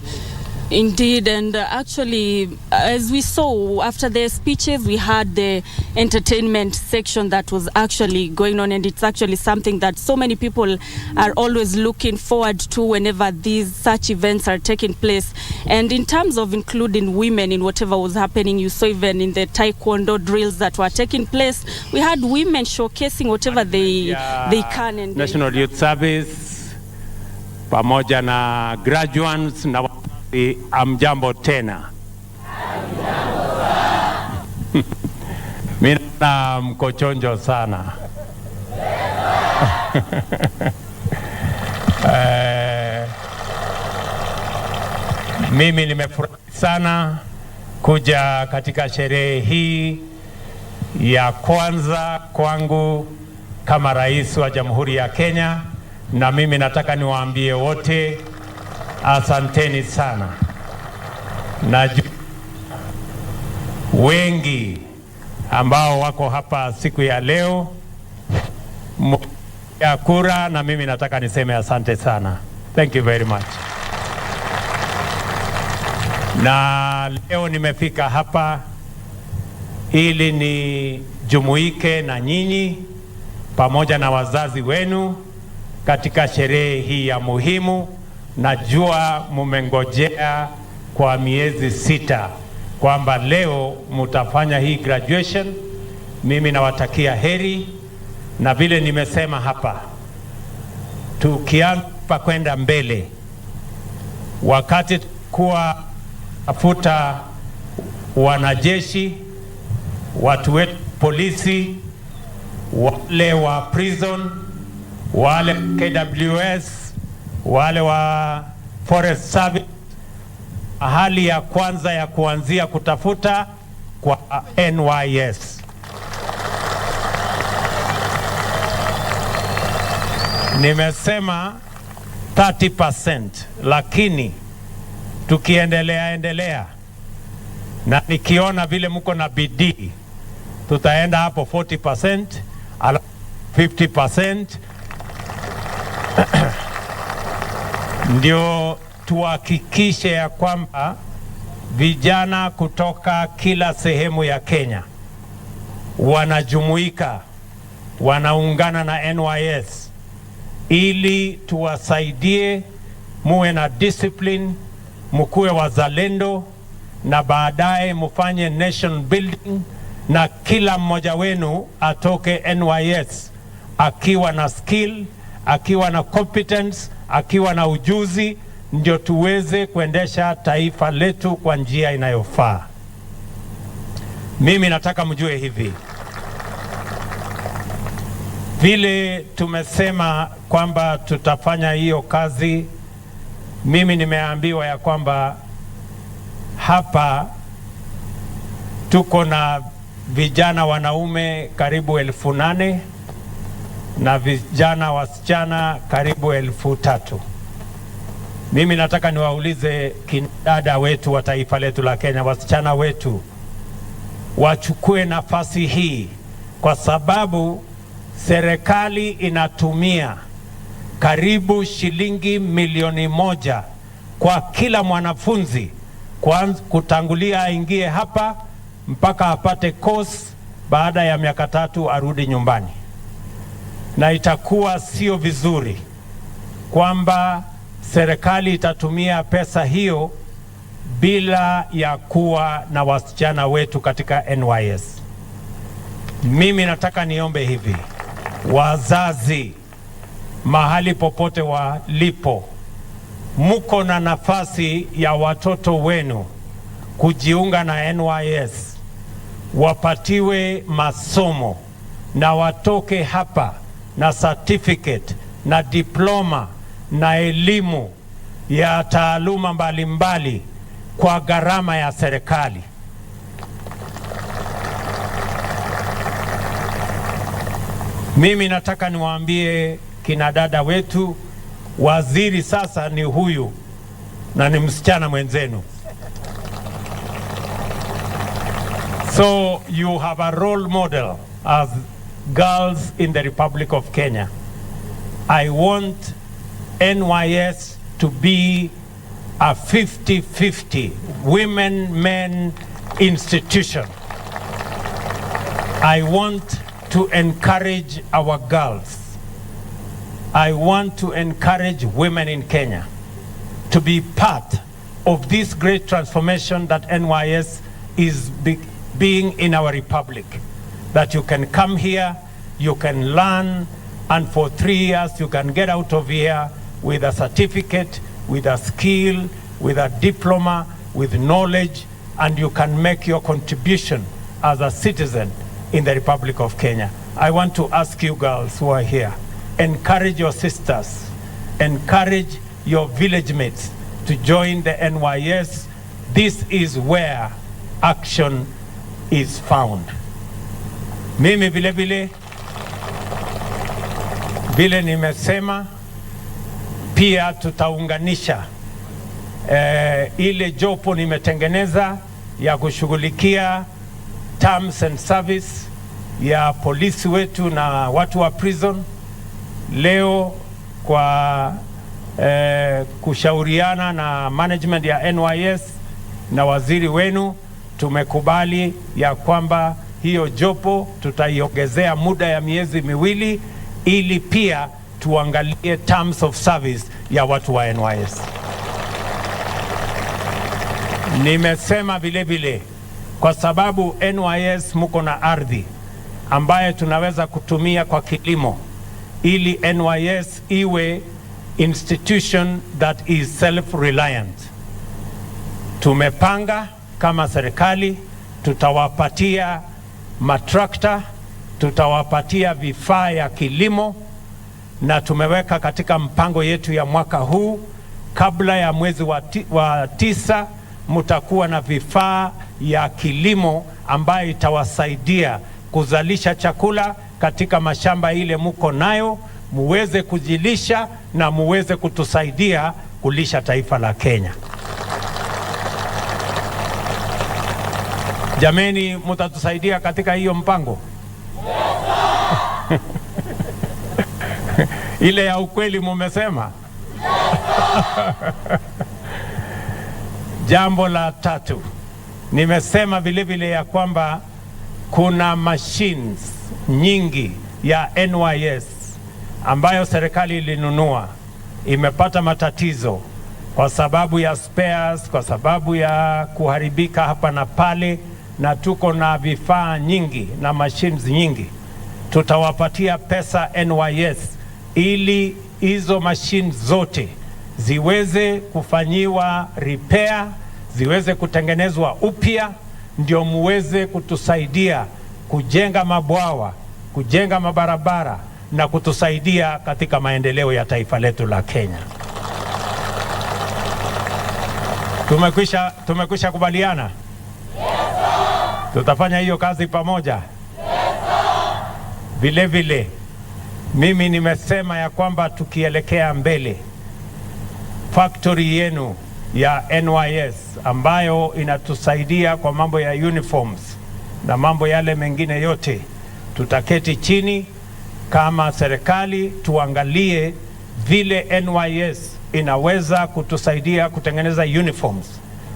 Indeed, and actually, as we saw after the speeches, we had the entertainment section that was actually going on, and it's actually something that so many people are always looking forward to whenever these such events are taking place. And in terms of including women in whatever was happening, you saw even in the taekwondo drills that were taking place, we had women showcasing whatever they can. And National Youth Service pamoja na graduates na amjambo tena. Mimi na mkochonjo sana. Mimi nimefurahi sana kuja katika sherehe hii ya kwanza kwangu kama rais wa Jamhuri ya Kenya, na mimi nataka niwaambie wote asanteni sana. Na wengi ambao wako hapa siku ya leo ya kura, na mimi nataka niseme asante sana. Thank you very much. Na leo nimefika hapa ili nijumuike na nyinyi pamoja na wazazi wenu katika sherehe hii ya muhimu. Najua mumengojea kwa miezi 6 kwamba leo mutafanya hii graduation. Mimi nawatakia heri, na vile nimesema hapa, tukianza kwenda mbele, wakati kuwa afuta wanajeshi, watu wetu polisi, wale wa prison, wale KWS, wale wa forest service, hali ya kwanza ya kuanzia kutafuta kwa NYS. Nimesema 30%, lakini tukiendelea na nikiona vile mko na bidii, tutaenda hapo 40%, 50%. Ndio tuhakikishe ya kwamba vijana kutoka kila sehemu ya Kenya wanajumuika, wanaungana na NYS ili tuwasaidie muwe na discipline, mkuwe wazalendo, na baadaye mufanye nation building, na kila mmoja wenu atoke NYS akiwa na skill, akiwa na competence, akiwa na ujuzi, ndio tuweze kuendesha taifa letu kwa njia inayofaa. Mimi nataka mjue hivi, vile tumesema kwamba tutafanya hiyo kazi, mimi nimeambiwa ya kwamba hapa tuko na vijana wanaume karibu 8,000 na vijana wasichana karibu 3,000. Mimi nataka niwaulize kinadada wetu wa taifa letu la Kenya, wasichana wetu wachukue nafasi hii, kwa sababu serikali inatumia karibu shilingi milioni 1 kwa kila mwanafunzi kutangulia aingie hapa mpaka apate course, baada ya miaka 3 arudi nyumbani. Na itakuwa sio vizuri kwamba serikali itatumia pesa hiyo bila ya kuwa na wasichana wetu katika NYS. Mimi nataka niombe hivi, wazazi mahali popote walipo, muko na nafasi ya watoto wenu kujiunga na NYS, wapatiwe masomo na watoke hapa na certificate na diploma na elimu ya taaluma mbalimbali kwa gharama ya serikali. Mimi nataka niwaambie kina dada wetu, waziri sasa ni huyu na ni msichana mwenzenu. So you have a role model as girls in the Republic of Kenya. I want NYS to be a 50-50 women-men institution. I want to encourage our girls. I want to encourage women in Kenya to be part of this great transformation that NYS is being in our republic. That you can come here, you can learn, and for 3 years you can get out of here with a certificate, with a skill, with a diploma, with knowledge, and you can make your contribution as a citizen in the Republic of Kenya. I want to ask you girls who are here, encourage your sisters, encourage your village mates to join the NYS. This is where action is found. Mimi vile nimesema, pia tutaunganisha ile jopo nimetengeneza ya kushughulikia terms and service ya polisi wetu na watu wa prison. Leo kwa kushauriana na management ya NYS na waziri wenu, tumekubali ya kwamba hiyo jopo tutaiongezea muda ya miezi miwili ili pia tuangalie terms of service ya watu wa NYS. Nimesema vile kwa sababu NYS muko na ardhi ambaye tunaweza kutumia kwa kilimo, ili NYS iwe institution that is self-reliant. Tumepanga kama serikali, tutawapatia matrakta, tutawapatia vifaa ya kilimo, na tumeweka katika mpango yetu ya mwaka huu, kabla ya mwezi wa 9 mutakuwa na vifaa ya kilimo ambayo itawasaidia kuzalisha chakula katika mashamba ile muko nayo, muweze kujilisha na muweze kutusaidia kulisha taifa la Kenya. Jameni, mutatusaidia katika hiyo mpango? Ile ya ukweli mumesema? Jambo la tatu, nimesema vile ya kwamba kuna machines nyingi ya NYS ambayo serikali ilinunua, imepata matatizo kwa sababu ya spares, kwa sababu ya kuharibika hapa na pale, na tuko na vifaa nyingi na machines nyingi. Tutawapatia pesa NYS ili hizo machines zote ziweze kufanyiwa repair, ziweze kutengenezwa upya, ndio muweze kutusaidia kujenga mabwawa, kujenga mabarabara na kutusaidia katika maendeleo ya taifa letu la Kenya. Tumekwisha kubaliana? Yes, sir. Tutafanya hiyo kazi pamoja? Yes, sir. Vile mimi nimesema ya kwamba tukielekea mbele, factory yenu ya NYS ambayo inatusaidia kwa mambo ya uniforms na mambo yale mengine yote, tutaketi chini kama serikali tuangalie vile NYS inaweza kutusaidia kutengeneza uniforms,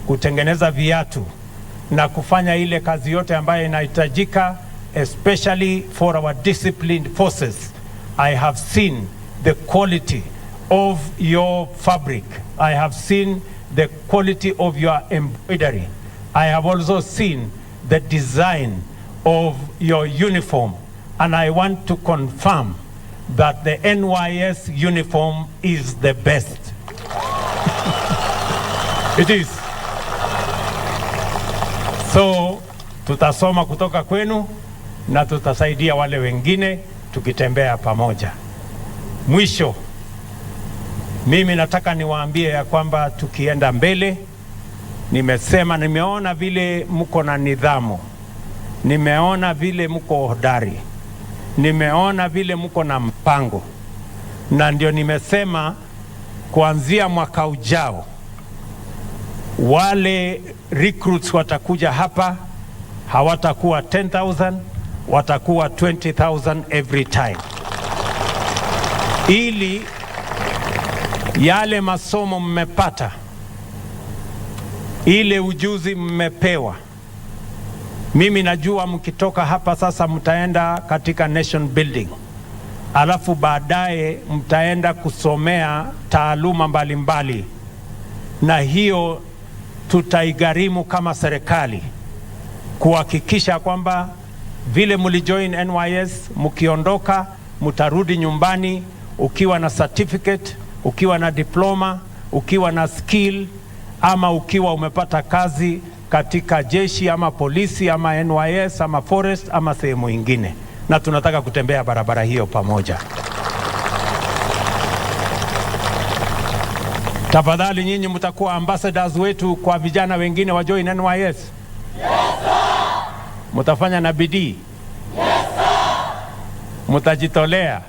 kutengeneza viatu na kufanya ile kazi yote ambayo inahitajika, especially for our disciplined forces. I have seen the quality of your fabric. I have seen the quality of your embroidery. I have also seen the design of your uniform, and I want to confirm that the NYS uniform is the best. It is. So tutasoma kutoka kwenu na tutasaidia wale wengine tukitembea pamoja. Mwisho, mimi nataka niwaambie ya kwamba tukienda mbele, nimeona vile mko na nidhamu, nimeona vile mko hodari, nimeona vile mko na mpango, na ndio nimesema kuanzia mwaka ujao wale recruits watakuja hapa, hawatakuwa 10,000, watakuwa 20,000 every time, ili yale masomo mmepata, ile ujuzi mmepewa. Mimi najua mkitoka hapa sasa mtaenda katika nation building, alafu baadaye mtaenda kusomea taaluma mbalimbali, na hiyo tutaigharimu kama serikali kuhakikisha kwamba vile mlijoin NYS, mkiondoka mtarudi nyumbani ukiwa na certificate, ukiwa na diploma, ukiwa na skill, ama ukiwa umepata kazi katika jeshi ama polisi ama NYS ama forest ama sehemu ingine, na tunataka kutembea barabara hiyo pamoja. Tafadhali nyinyi mtakuwa ambassadors wetu kwa vijana wengine wa join NYS. Yes, sir. Mtafanya na bidii. Yes, sir. Mtajitolea. Yes,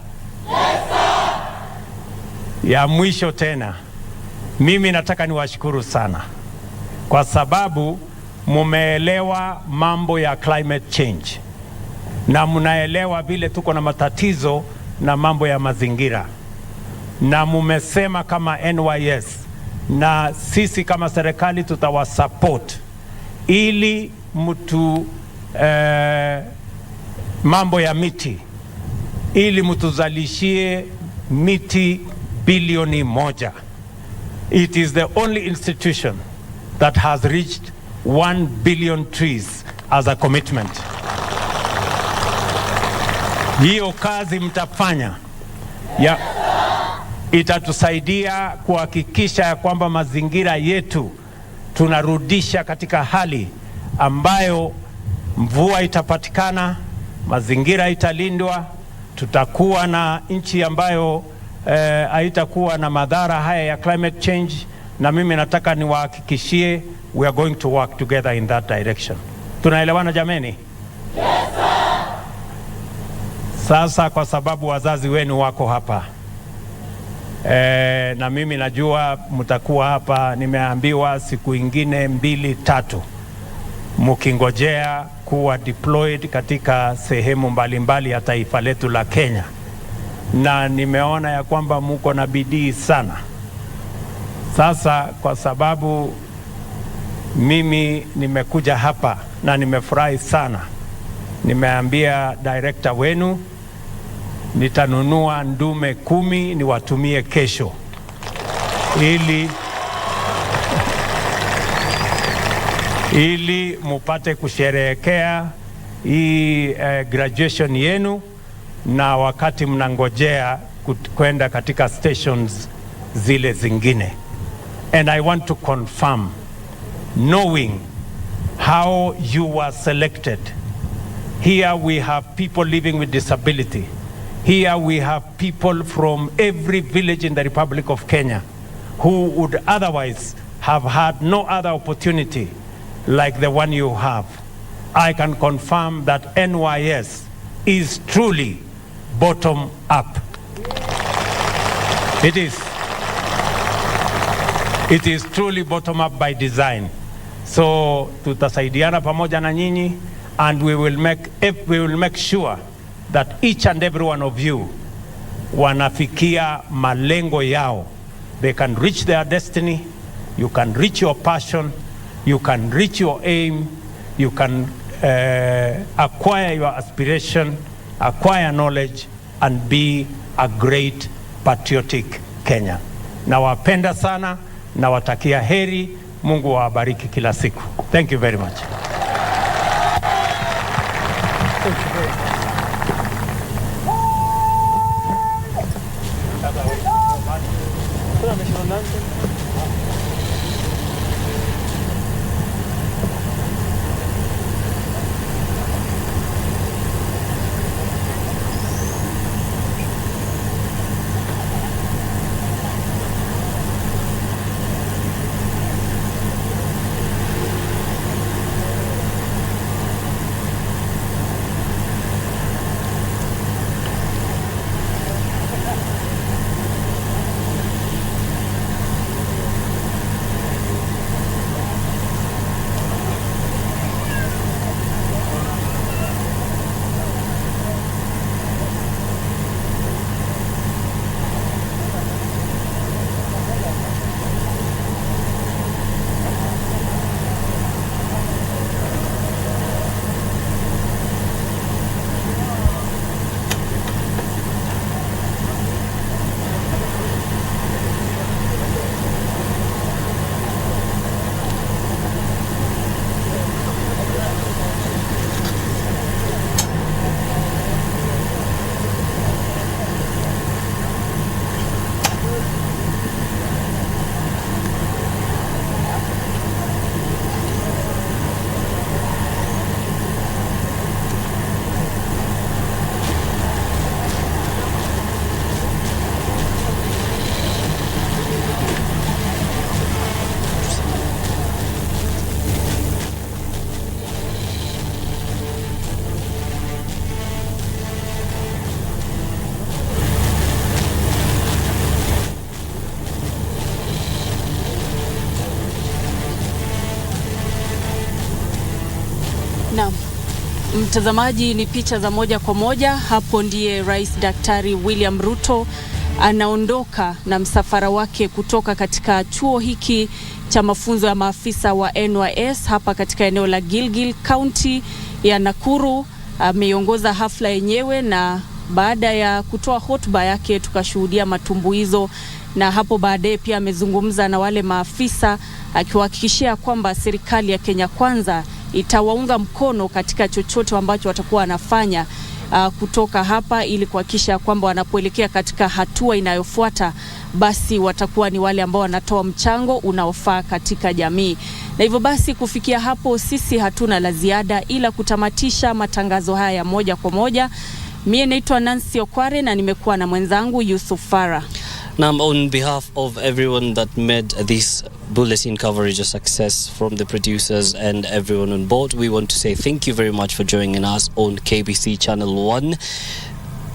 sir. Ya mwisho tena, mimi nataka niwashukuru sana kwa sababu mumeelewa mambo ya climate change na mnaelewa vile tuko na matatizo na mambo ya mazingira, na mumesema kama NYS na sisi kama serikali tutawasupport ili mtu mambo ya miti, ili mtuzalishie miti bilioni 1. It is the only institution that has reached 1 billion trees as a commitment. Hiyo kazi mtafanya ya itatusaidia kuhakikisha ya kwamba mazingira yetu tunarudisha katika hali ambayo mvua itapatikana, mazingira italindwa, tutakuwa na nchi ambayo haitakuwa na madhara haya ya climate change, na mimi nataka niwahakikishie we are going to work together in that direction. Tunaelewana jameni? Yes, sir. Sasa kwa sababu wazazi wenu wako hapa, na mimi najua mtakuwa hapa, nimeambiwa siku ingine 2-3 mkingojea kuwa deployed katika sehemu mbalimbali ya taifa letu la Kenya, na nimeona ya kwamba muko na bidii sana. Sasa kwa sababu mimi nimekuja hapa na nimefurahi sana, nimeambia director wenu nitanunua ndume 10 niwatumie kesho ili mupate kusherehekea hii graduation yenu, na wakati mnangojea kwenda katika stations zile zingine. And I want to confirm, knowing how you were selected, here we have people living with disability. Here we have people from every village in the Republic of Kenya who would otherwise have had no other opportunity like the one you have. I can confirm that NYS is truly bottom up. It is truly bottom up by design. So tutasaidiana pamoja na nyinyi, and we will make sure that each and every one of you wanafikia malengo yao. They can reach their destiny, you can reach your passion, you can reach your aim, you can acquire your aspiration, acquire knowledge, and be a great patriotic Kenya. Nawapenda sana, nawatakia heri, Mungu awabariki kila siku. Thank you very much. Thank you very much. Mtazamaji, ni picha za moja kwa moja. Hapo ndiye Rais Daktari William Ruto anaondoka na msafara wake kutoka katika chuo hiki cha mafunzo ya maafisa wa NYS hapa katika eneo la Gilgil, kaunti ya Nakuru. Ameongoza hafla yenyewe, na baada ya kutoa hotuba yake tukashuhudia matumbuizo, na hapo baadaye pia amezungumza na wale maafisa akiwahakikishia kwamba serikali ya Kenya Kwanza itawaunga mkono katika chochote ambacho watakuwa wanafanya kutoka hapa, ili kuhakikisha kwamba wanapoelekea katika hatua inayofuata basi watakuwa ni wale ambao wanatoa mchango unaofaa katika jamii. Na hivyo basi kufikia hapo sisi hatuna la ziada ila kutamatisha matangazo haya ya moja kwa moja. Mie naitwa Nancy Okware na nimekuwa na mwenzangu Yusuf Farah. Now, on behalf of everyone that made this bulletin coverage a success, from the producers and everyone on board, we want to say thank you very much for joining us on KBC Channel 1.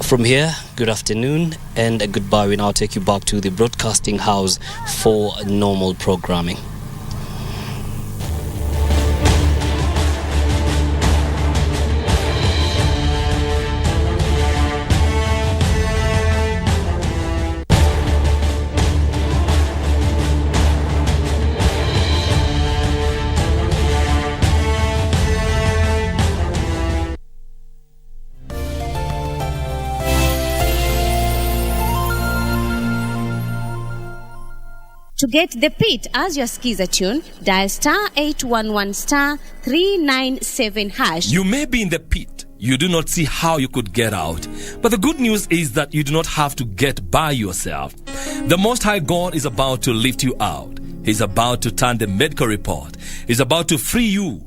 From here, good afternoon and goodbye. We now take you back to the broadcasting house for normal programming. To get the pit as your skiza tune, dial *811 *397#. You may be in the pit. You do not see how you could get out. But the good news is that you do not have to get by yourself. The Most High God is about to lift you out. He's about to turn the medical report. He's about to free you